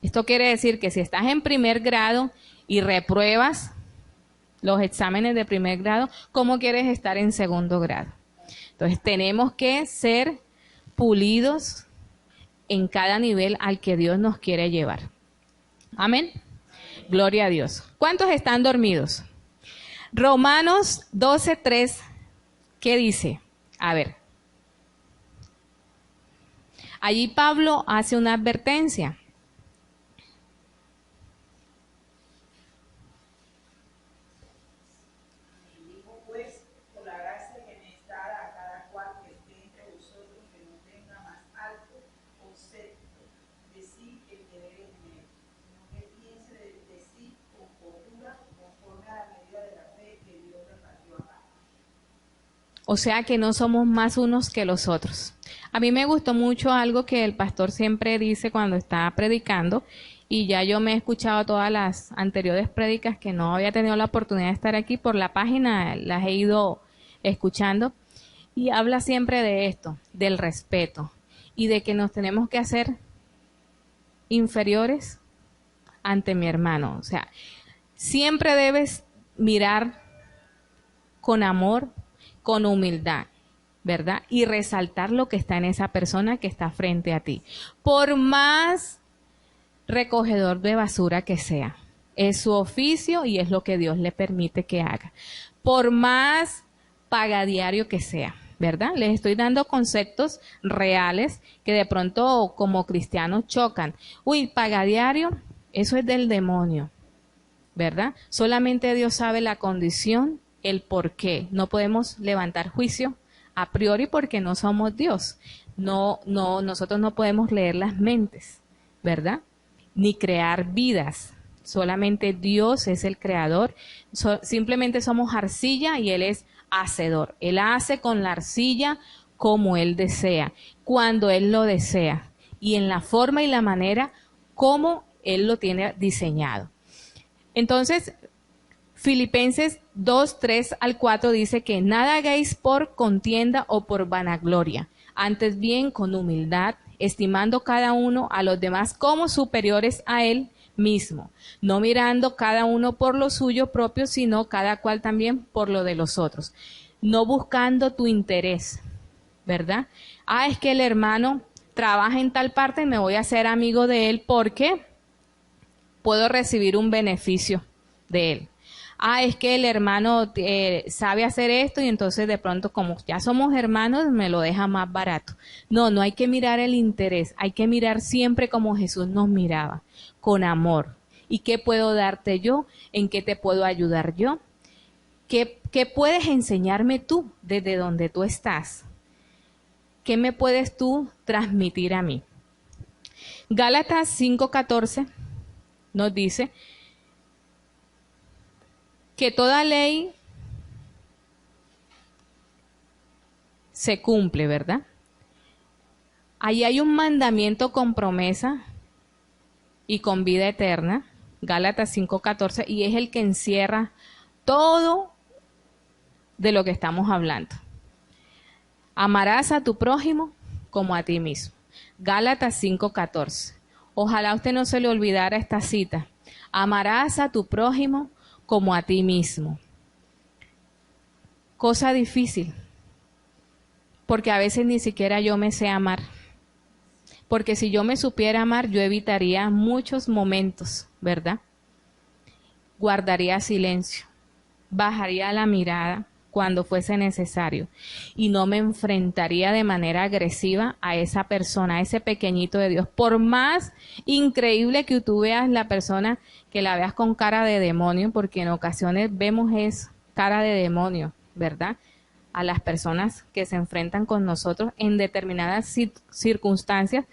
Esto quiere decir que si estás en primer grado y repruebas los exámenes de primer grado, ¿cómo quieres estar en segundo grado? Entonces tenemos que ser pulidos en cada nivel al que Dios nos quiere llevar. Amén. Gloria a Dios. ¿Cuántos están dormidos? Romanos 12:3, ¿qué dice? A ver. Allí Pablo hace una advertencia. O sea que no somos más unos que los otros. A mí me gustó mucho algo que el pastor siempre dice cuando está predicando, y ya yo me he escuchado todas las anteriores prédicas que no había tenido la oportunidad de estar aquí por la página, las he ido escuchando, y habla siempre de esto, del respeto, y de que nos tenemos que hacer inferiores ante mi hermano. O sea, siempre debes mirar con amor, con humildad, ¿verdad? Y resaltar lo que está en esa persona que está frente a ti. Por más recogedor de basura que sea, es su oficio y es lo que Dios le permite que haga. Por más pagadiario que sea, ¿verdad? Les estoy dando conceptos reales que de pronto como cristianos chocan. Uy, pagadiario, eso es del demonio, ¿verdad? Solamente Dios sabe la condición, el por qué. No podemos levantar juicio a priori porque no somos Dios. Nosotros no podemos leer las mentes, ¿verdad? Ni crear vidas. Solamente Dios es el creador. Simplemente somos arcilla y Él es hacedor. Él hace con la arcilla como Él desea, cuando Él lo desea y en la forma y la manera como Él lo tiene diseñado. Entonces, Filipenses 2:3-4 dice que nada hagáis por contienda o por vanagloria, antes bien con humildad, estimando cada uno a los demás como superiores a él mismo, no mirando cada uno por lo suyo propio, sino cada cual también por lo de los otros, no buscando tu interés, ¿verdad? Es que el hermano trabaja en tal parte, me voy a hacer amigo de él porque puedo recibir un beneficio de él. Ah, es que el hermano sabe hacer esto y entonces de pronto como ya somos hermanos me lo deja más barato. No, no hay que mirar el interés, hay que mirar siempre como Jesús nos miraba, con amor. ¿Y qué puedo darte yo? ¿En qué te puedo ayudar yo? ¿Qué puedes enseñarme tú desde donde tú estás? ¿Qué me puedes tú transmitir a mí? Gálatas 5:14 nos dice que toda ley se cumple, ¿verdad? Ahí hay un mandamiento con promesa y con vida eterna, Gálatas 5:14, y es el que encierra todo de lo que estamos hablando. Amarás a tu prójimo como a ti mismo. Gálatas 5:14. Ojalá a usted no se le olvidara esta cita. Amarás a tu prójimo como a ti mismo. Cosa difícil, porque a veces ni siquiera yo me sé amar. Porque si yo me supiera amar, yo evitaría muchos momentos, ¿verdad? Guardaría silencio, bajaría la mirada cuando fuese necesario y no me enfrentaría de manera agresiva a esa persona, a ese pequeñito de Dios. Por más increíble que tú veas la persona, que la veas con cara de demonio, porque en ocasiones vemos es cara de demonio, ¿verdad? A las personas que se enfrentan con nosotros en determinadas circunstancias,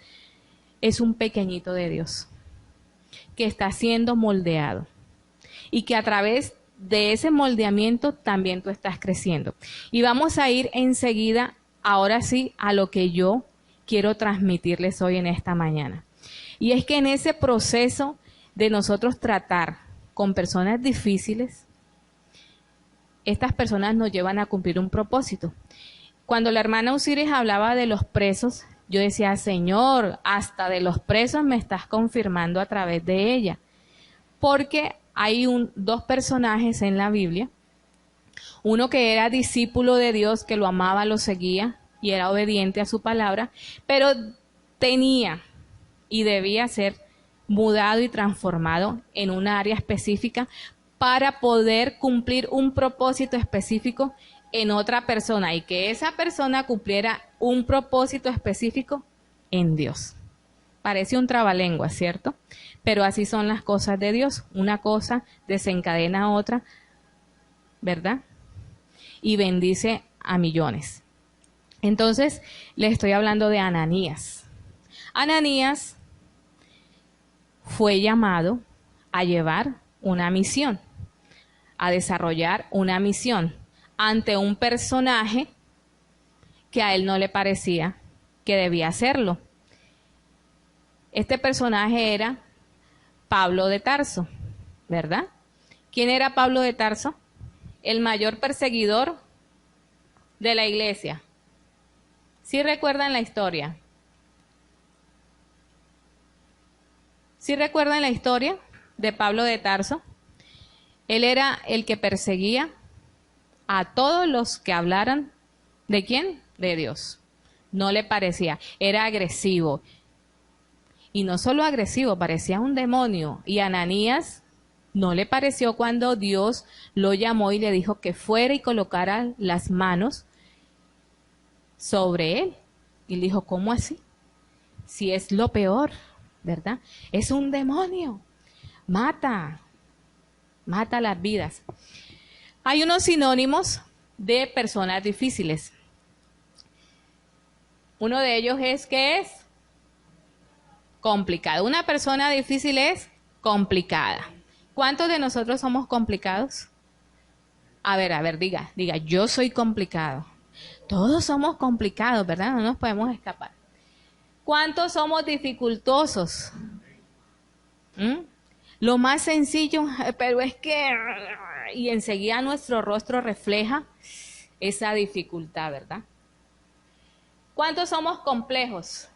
es un pequeñito de Dios que está siendo moldeado y que a través de ese moldeamiento también tú estás creciendo. Y vamos a ir enseguida, ahora sí, a lo que yo quiero transmitirles hoy en esta mañana. Y es que en ese proceso de nosotros tratar con personas difíciles, estas personas nos llevan a cumplir un propósito. Cuando la hermana Osiris hablaba de los presos, yo decía, Señor, hasta de los presos me estás confirmando a través de ella. Porque hay dos personajes en la Biblia, uno que era discípulo de Dios, que lo amaba, lo seguía y era obediente a su palabra, pero tenía y debía ser mudado y transformado en un área específica para poder cumplir un propósito específico en otra persona y que esa persona cumpliera un propósito específico en Dios. Parece un trabalengua, ¿cierto? Pero así son las cosas de Dios. Una cosa desencadena a otra, ¿verdad? Y bendice a millones. Entonces, le estoy hablando de Ananías. Ananías fue llamado a llevar una misión, a desarrollar una misión ante un personaje que a él no le parecía que debía hacerlo. Este personaje era Pablo de Tarso, ¿verdad? ¿Quién era Pablo de Tarso? El mayor perseguidor de la iglesia. ¿Sí recuerdan la historia? ¿Sí recuerdan la historia de Pablo de Tarso? Él era el que perseguía a todos los que hablaran, ¿de quién? De Dios. No le parecía, era agresivo. Y no solo agresivo, parecía un demonio. Y a Ananías no le pareció cuando Dios lo llamó y le dijo que fuera y colocara las manos sobre él. Y le dijo, ¿cómo así? Si es lo peor, ¿verdad? Es un demonio. Mata las vidas. Hay unos sinónimos de personas difíciles. Uno de ellos es, ¿qué es? Complicado. Una persona difícil es complicada. ¿Cuántos de nosotros somos complicados? A ver, diga, yo soy complicado. Todos somos complicados, ¿verdad? No nos podemos escapar. ¿Cuántos somos dificultosos? Lo más sencillo, pero es que... Y enseguida nuestro rostro refleja esa dificultad, ¿verdad? ¿Cuántos somos complejos?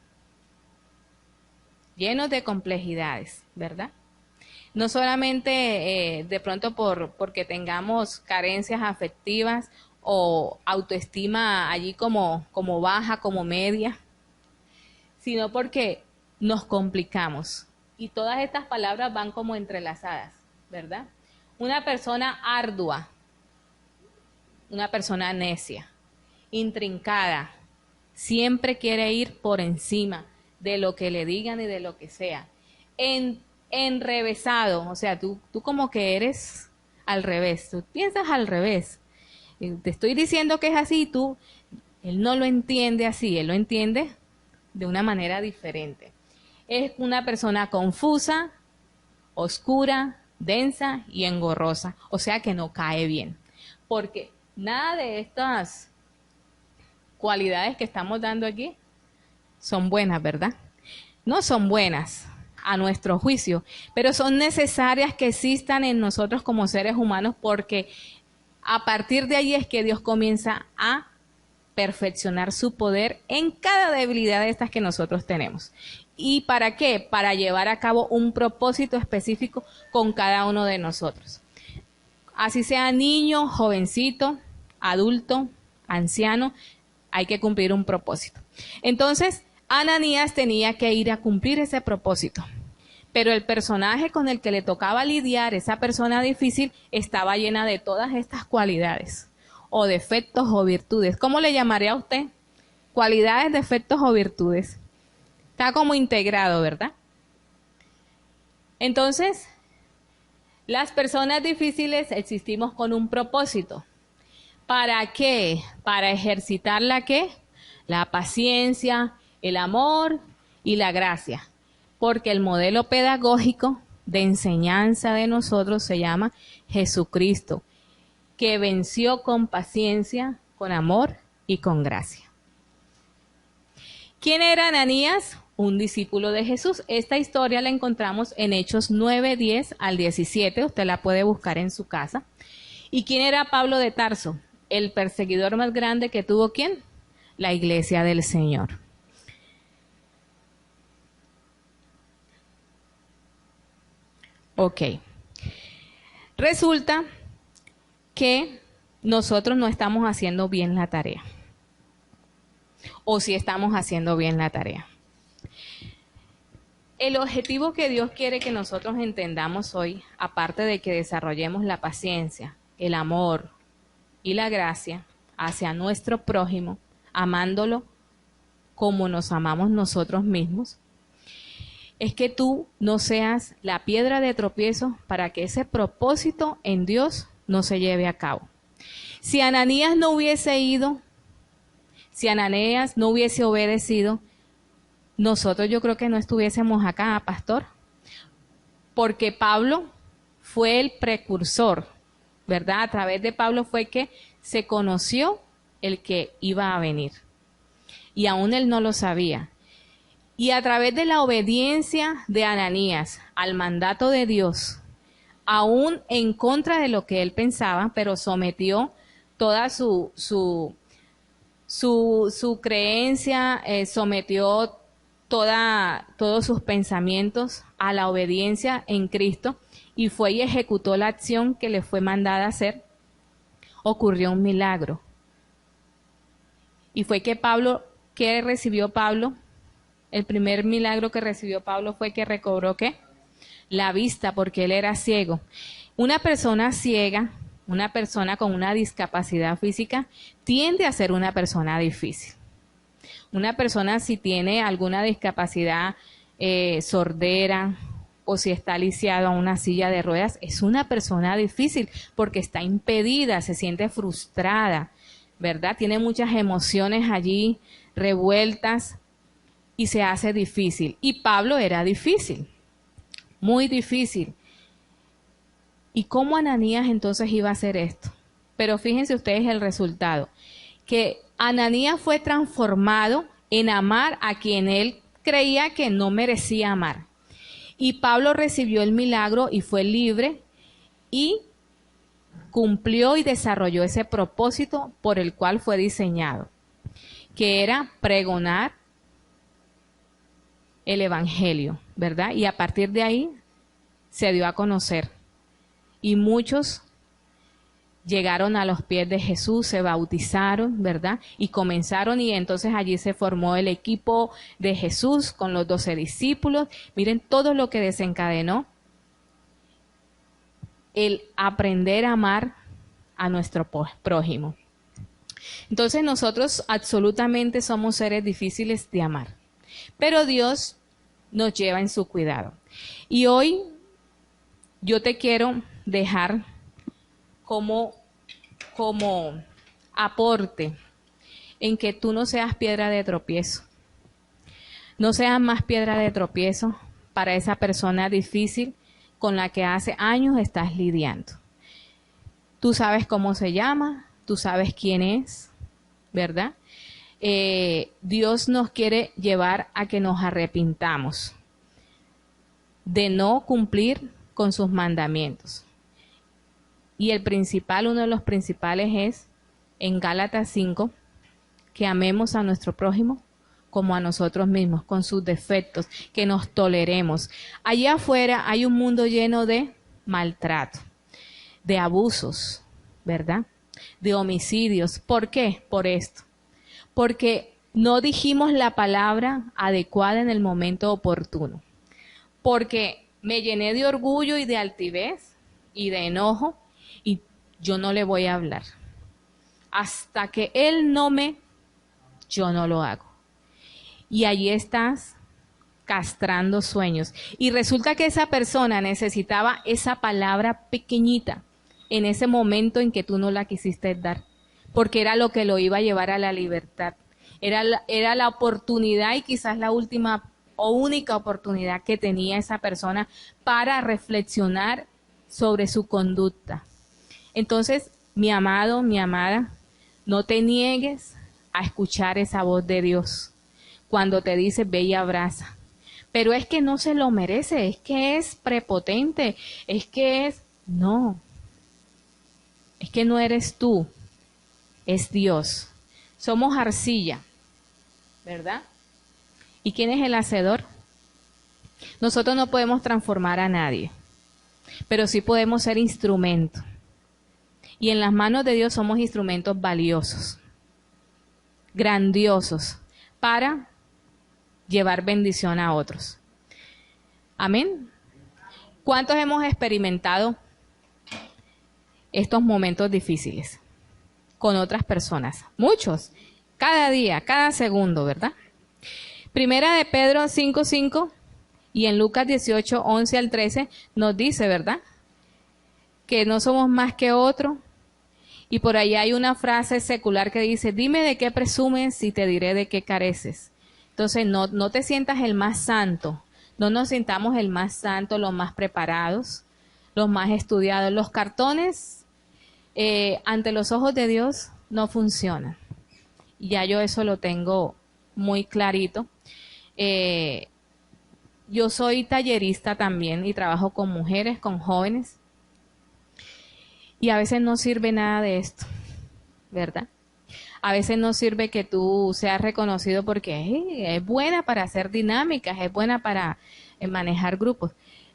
Llenos de complejidades, ¿verdad? No solamente de pronto porque tengamos carencias afectivas o autoestima allí como baja, como media, sino porque nos complicamos. Y todas estas palabras van como entrelazadas, ¿verdad? Una persona ardua, una persona necia, intrincada, siempre quiere ir por encima de lo que le digan y de lo que sea. Enrevesado, o sea, tú como que eres al revés, tú piensas al revés. Te estoy diciendo que es así, él no lo entiende así, él lo entiende de una manera diferente. Es una persona confusa, oscura, densa y engorrosa, o sea que no cae bien, porque nada de estas cualidades que estamos dando aquí son buenas, ¿verdad? No son buenas a nuestro juicio, pero son necesarias que existan en nosotros como seres humanos, porque a partir de ahí es que Dios comienza a perfeccionar su poder en cada debilidad de estas que nosotros tenemos. ¿Y para qué? Para llevar a cabo un propósito específico con cada uno de nosotros. Así sea niño, jovencito, adulto, anciano, hay que cumplir un propósito. Entonces, Ananías tenía que ir a cumplir ese propósito. Pero el personaje con el que le tocaba lidiar, esa persona difícil, estaba llena de todas estas cualidades, o defectos o virtudes. ¿Cómo le llamaría a usted? Cualidades, defectos o virtudes. Está como integrado, ¿verdad? Entonces, las personas difíciles existimos con un propósito. ¿Para qué? Para ejercitar la ¿qué? La paciencia, el amor y la gracia. Porque el modelo pedagógico de enseñanza de nosotros se llama Jesucristo, que venció con paciencia, con amor y con gracia. ¿Quién era Ananías? Un discípulo de Jesús. Esta historia la encontramos en Hechos 9, 10 al 17. Usted la puede buscar en su casa. ¿Y quién era Pablo de Tarso? El perseguidor más grande que tuvo, ¿quién? La iglesia del Señor. Ok. Resulta que nosotros no estamos haciendo bien la tarea. O si estamos haciendo bien la tarea. El objetivo que Dios quiere que nosotros entendamos hoy, aparte de que desarrollemos la paciencia, el amor y la gracia hacia nuestro prójimo, amándolo como nos amamos nosotros mismos, es que tú no seas la piedra de tropiezo para que ese propósito en Dios no se lleve a cabo. Si Ananías no hubiese ido, si Ananías no hubiese obedecido, nosotros yo creo que no estuviésemos acá, pastor, porque Pablo fue el precursor, ¿verdad? A través de Pablo fue que se conoció el que iba a venir, y aún él no lo sabía. Y a través de la obediencia de Ananías al mandato de Dios, aún en contra de lo que él pensaba, pero sometió toda su creencia, sometió todos sus pensamientos a la obediencia en Cristo y fue y ejecutó la acción que le fue mandada a hacer, ocurrió un milagro. Y fue que ¿qué recibió Pablo? El primer milagro que recibió Pablo fue que recobró ¿qué? La vista, porque él era ciego. Una persona ciega, una persona con una discapacidad física, tiende a ser una persona difícil. Una persona si tiene alguna discapacidad sordera o si está lisiado a una silla de ruedas, es una persona difícil porque está impedida, se siente frustrada, ¿verdad? Tiene muchas emociones allí revueltas y se hace difícil. Y Pablo era difícil, muy difícil. ¿Y cómo Ananías entonces iba a hacer esto? Pero fíjense ustedes el resultado, que Ananías fue transformado en amar a quien él creía que no merecía amar. Y Pablo recibió el milagro y fue libre y cumplió y desarrolló ese propósito por el cual fue diseñado, que era pregonar el evangelio, ¿verdad? Y a partir de ahí se dio a conocer. Y muchos llegaron a los pies de Jesús, se bautizaron, ¿verdad? Y comenzaron, y entonces allí se formó el equipo de Jesús con los 12 discípulos. Miren todo lo que desencadenó el aprender a amar a nuestro prójimo. Entonces nosotros absolutamente somos seres difíciles de amar, pero Dios nos lleva en su cuidado. Y hoy yo te quiero dejar como aporte en que tú no seas piedra de tropiezo. No seas más piedra de tropiezo para esa persona difícil con la que hace años estás lidiando. Tú sabes cómo se llama, tú sabes quién es, ¿verdad? Dios nos quiere llevar a que nos arrepintamos de no cumplir con sus mandamientos. Y el principal, uno de los principales es en Gálatas 5, que amemos a nuestro prójimo como a nosotros mismos, con sus defectos, que nos toleremos. Allá afuera hay un mundo lleno de maltrato, de abusos, ¿verdad? De homicidios. ¿Por qué? Por esto. Porque no dijimos la palabra adecuada en el momento oportuno. Porque me llené de orgullo y de altivez y de enojo y yo no le voy a hablar. Hasta que él no yo no lo hago. Y allí estás castrando sueños. Y resulta que esa persona necesitaba esa palabra pequeñita en ese momento en que tú no la quisiste dar, porque era lo que lo iba a llevar a la libertad. Era la oportunidad y quizás la última o única oportunidad que tenía esa persona para reflexionar sobre su conducta. Entonces, mi amado, mi amada, no te niegues a escuchar esa voz de Dios cuando te dice ve y abraza. Pero es que no se lo merece, es que es prepotente, es que es... No, es que no eres tú, es Dios. Somos arcilla, ¿verdad? ¿Y quién es el hacedor? Nosotros no podemos transformar a nadie, pero sí podemos ser instrumento. Y en las manos de Dios somos instrumentos valiosos, grandiosos, para llevar bendición a otros. Amén. ¿Cuántos hemos experimentado estos momentos difíciles con otras personas? Muchos, cada día, cada segundo, ¿verdad? Primera de Pedro 5:5 y en Lucas 18:11 al 13 nos dice, ¿verdad?, que no somos más que otro. Y por ahí hay una frase secular que dice, dime de qué presumes y te diré de qué careces. Entonces no te sientas el más santo, no nos sintamos el más santo, los más preparados, los más estudiados. Los cartones ante los ojos de Dios no funcionan. Ya yo eso lo tengo muy clarito. Yo soy tallerista también y trabajo con mujeres, con jóvenes. Y a veces no sirve nada de esto, ¿verdad? A veces no sirve que tú seas reconocido porque es buena para hacer dinámicas, es buena para manejar grupos.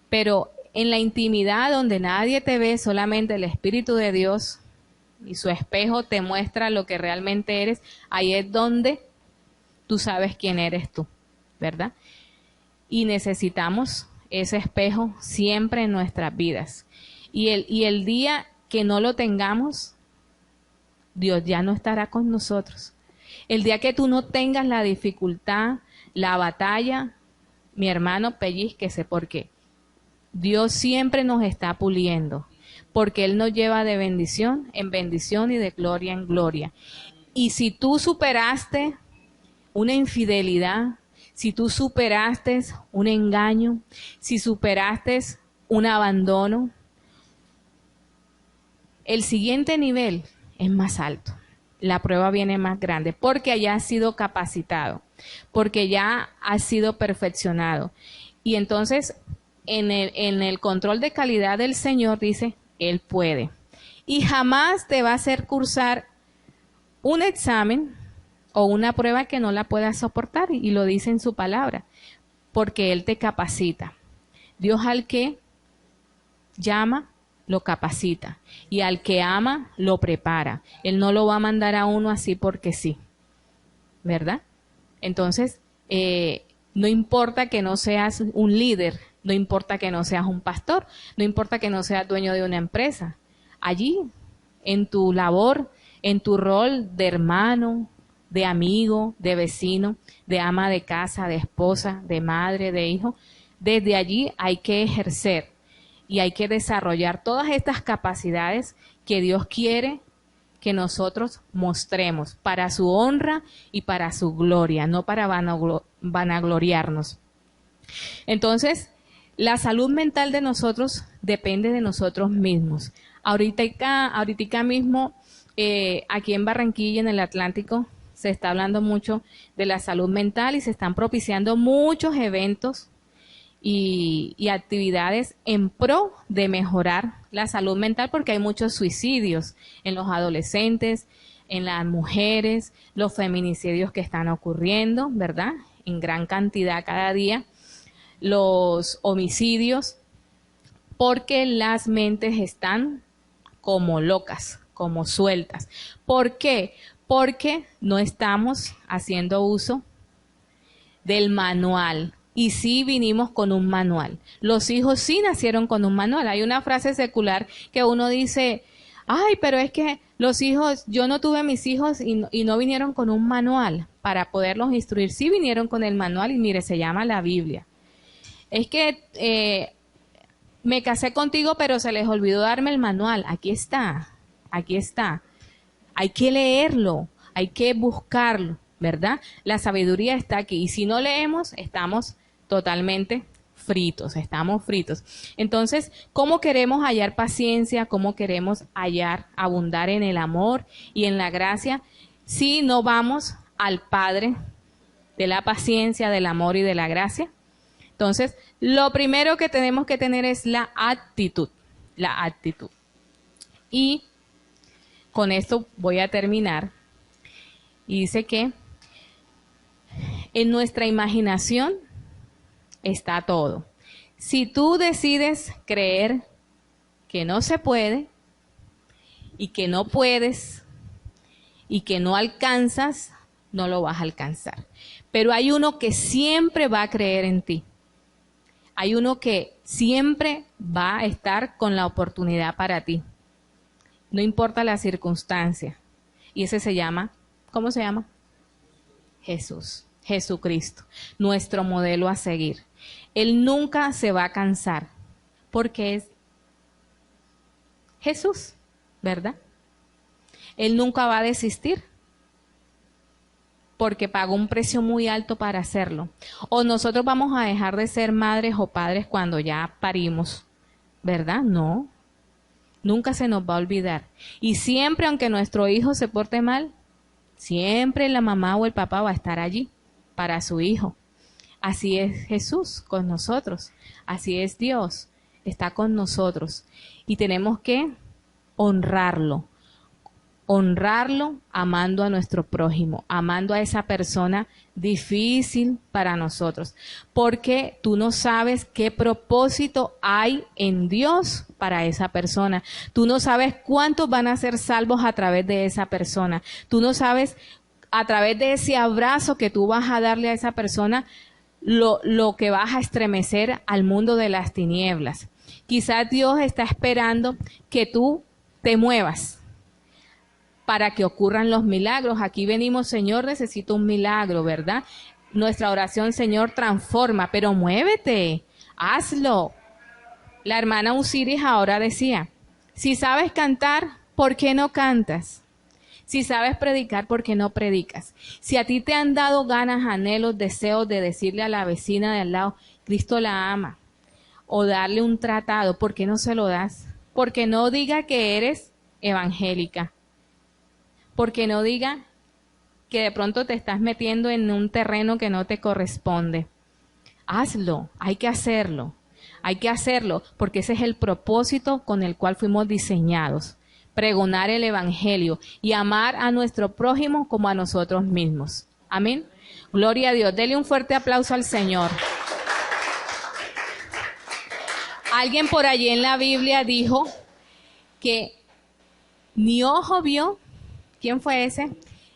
Pero en la intimidad donde nadie te ve, solamente el Espíritu de Dios y su espejo te muestra lo que realmente eres, ahí es donde tú sabes quién eres tú, ¿verdad? Y necesitamos ese espejo siempre en nuestras vidas. Y el día que no lo tengamos, Dios ya no estará con nosotros. El día que tú no tengas la dificultad, la batalla, mi hermano, pellizquese, porque Dios siempre nos está puliendo, porque Él nos lleva de bendición en bendición y de gloria en gloria. Y si tú superaste una infidelidad, si tú superaste un engaño, si superaste un abandono, el siguiente nivel es más alto. La prueba viene más grande porque ya has sido capacitado, porque ya has sido perfeccionado. Y entonces, en el control de calidad del Señor dice, Él puede. Y jamás te va a hacer cursar un examen o una prueba que no la puedas soportar. Y lo dice en su palabra, porque Él te capacita. Dios al que llama, lo capacita. Y al que ama, lo prepara. Él no lo va a mandar a uno así porque sí. ¿Verdad? Entonces, no importa que no seas un líder, no importa que no seas un pastor, no importa que no seas dueño de una empresa. Allí, en tu labor, en tu rol de hermano, de amigo, de vecino, de ama de casa, de esposa, de madre, de hijo, desde allí hay que ejercer y hay que desarrollar todas estas capacidades que Dios quiere que nosotros mostremos para su honra y para su gloria, no para vanagloriarnos. Entonces, la salud mental de nosotros depende de nosotros mismos. Ahorita mismo, aquí en Barranquilla, en el Atlántico, se está hablando mucho de la salud mental y se están propiciando muchos eventos y actividades en pro de mejorar la salud mental, porque hay muchos suicidios en los adolescentes, en las mujeres, los feminicidios que están ocurriendo, ¿verdad? En gran cantidad cada día, los homicidios, porque las mentes están como locas, como sueltas. ¿Por qué? Porque no estamos haciendo uso del manual. Y sí vinimos con un manual. Los hijos sí nacieron con un manual. Hay una frase secular que uno dice, ay, pero es que los hijos, yo no tuve mis hijos y no vinieron con un manual para poderlos instruir. Sí vinieron con el manual y mire, se llama la Biblia. Es que me casé contigo, pero se les olvidó darme el manual. Aquí está, aquí está. Hay que leerlo, hay que buscarlo, ¿verdad? La sabiduría está aquí. Y si no leemos, estamos totalmente fritos, estamos fritos. Entonces, ¿cómo queremos hallar paciencia? ¿Cómo queremos abundar en el amor y en la gracia si no vamos al Padre de la paciencia, del amor y de la gracia? Entonces, lo primero que tenemos que tener es la actitud, la actitud. Y con esto voy a terminar. Y dice que en nuestra imaginación está todo. Si tú decides creer que no se puede y que no puedes y que no alcanzas, no lo vas a alcanzar. Pero hay uno que siempre va a creer en ti. Hay uno que siempre va a estar con la oportunidad para ti. No importa la circunstancia. Y ese se llama, ¿cómo se llama? Jesús, Jesucristo, nuestro modelo a seguir. Él nunca se va a cansar porque es Jesús, ¿verdad? Él nunca va a desistir porque pagó un precio muy alto para hacerlo. O nosotros vamos a dejar de ser madres o padres cuando ya parimos, ¿verdad? No, nunca se nos va a olvidar. Y siempre, aunque nuestro hijo se porte mal, siempre la mamá o el papá va a estar allí para su hijo. Así es Jesús con nosotros. Así es Dios. Está con nosotros. Y tenemos que honrarlo. Honrarlo amando a nuestro prójimo, amando a esa persona difícil para nosotros. Porque tú no sabes qué propósito hay en Dios para esa persona. Tú no sabes cuántos van a ser salvos a través de esa persona. Tú no sabes a través de ese abrazo que tú vas a darle a esa persona lo que vas a estremecer al mundo de las tinieblas. Quizás Dios está esperando que tú te muevas para que ocurran los milagros. Aquí venimos, Señor, necesito un milagro, ¿verdad? Nuestra oración, Señor, transforma, pero muévete, hazlo. La hermana Usiris ahora decía, si sabes cantar, ¿por qué no cantas? Si sabes predicar, ¿por qué no predicas? Si a ti te han dado ganas, anhelos, deseos de decirle a la vecina de al lado, Cristo la ama, o darle un tratado, ¿por qué no se lo das? Porque no diga que eres evangélica. Porque no diga que de pronto te estás metiendo en un terreno que no te corresponde. Hazlo, hay que hacerlo, porque ese es el propósito con el cual fuimos diseñados. Pregonar el evangelio y amar a nuestro prójimo como a nosotros mismos. Amén. Gloria a Dios. Dele un fuerte aplauso al Señor. Alguien por allí en la Biblia dijo que ni ojo vio. ¿Quién fue ese?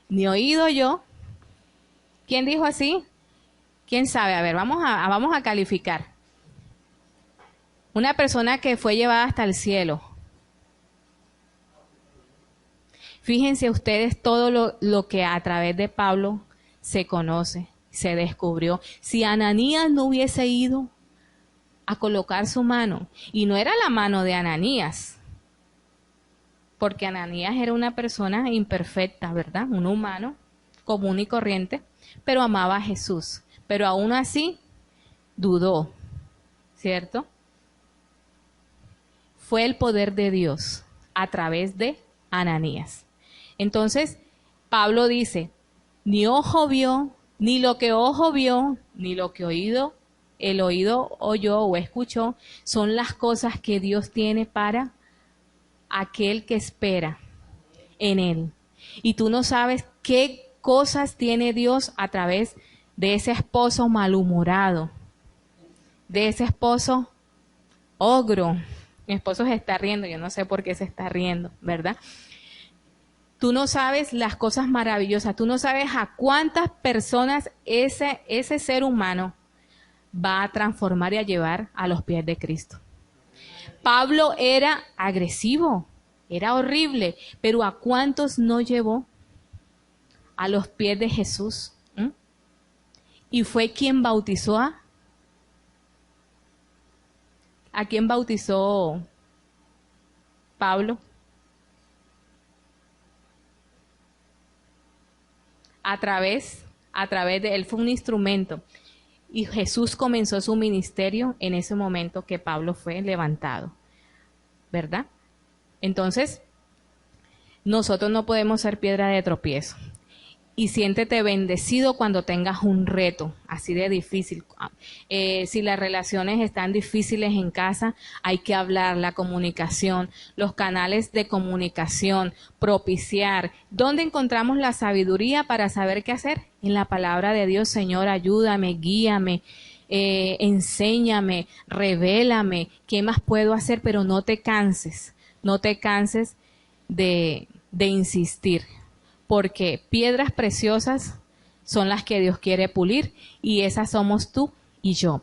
Ni oído yo. ¿Quién dijo así? ¿Quién sabe? A ver, vamos a calificar. Una persona que fue llevada hasta el cielo. Fíjense ustedes todo lo que a través de Pablo se conoce, se descubrió. Si Ananías no hubiese ido a colocar su mano, y no era la mano de Ananías, porque Ananías era una persona imperfecta, ¿verdad? Un humano común y corriente, pero amaba a Jesús. Pero aún así dudó, ¿cierto? Fue el poder de Dios a través de Ananías. Entonces, Pablo dice, ni ojo vio, ni lo que ojo vio, ni lo que el oído oyó o escuchó, son las cosas que Dios tiene para aquel que espera en Él. Y tú no sabes qué cosas tiene Dios a través de ese esposo malhumorado, de ese esposo ogro. Mi esposo se está riendo, yo no sé por qué se está riendo, ¿verdad? Tú no sabes las cosas maravillosas, tú no sabes a cuántas personas ese ser humano va a transformar y a llevar a los pies de Cristo. Pablo era agresivo, era horrible, pero ¿a cuántos no llevó a los pies de Jesús? Y fue quien bautizó ¿a quién bautizó Pablo? A través de él, fue un instrumento. Y Jesús comenzó su ministerio en ese momento que Pablo fue levantado, ¿verdad? Entonces, nosotros no podemos ser piedra de tropiezo. Y siéntete bendecido cuando tengas un reto así de difícil. Si las relaciones están difíciles en casa, hay que hablar, la comunicación, los canales de comunicación, propiciar. ¿Dónde encontramos la sabiduría para saber qué hacer? En la palabra de Dios. Señor, ayúdame, guíame, enséñame, revélame, ¿qué más puedo hacer? Pero no te canses de insistir. Porque piedras preciosas son las que Dios quiere pulir y esas somos tú y yo.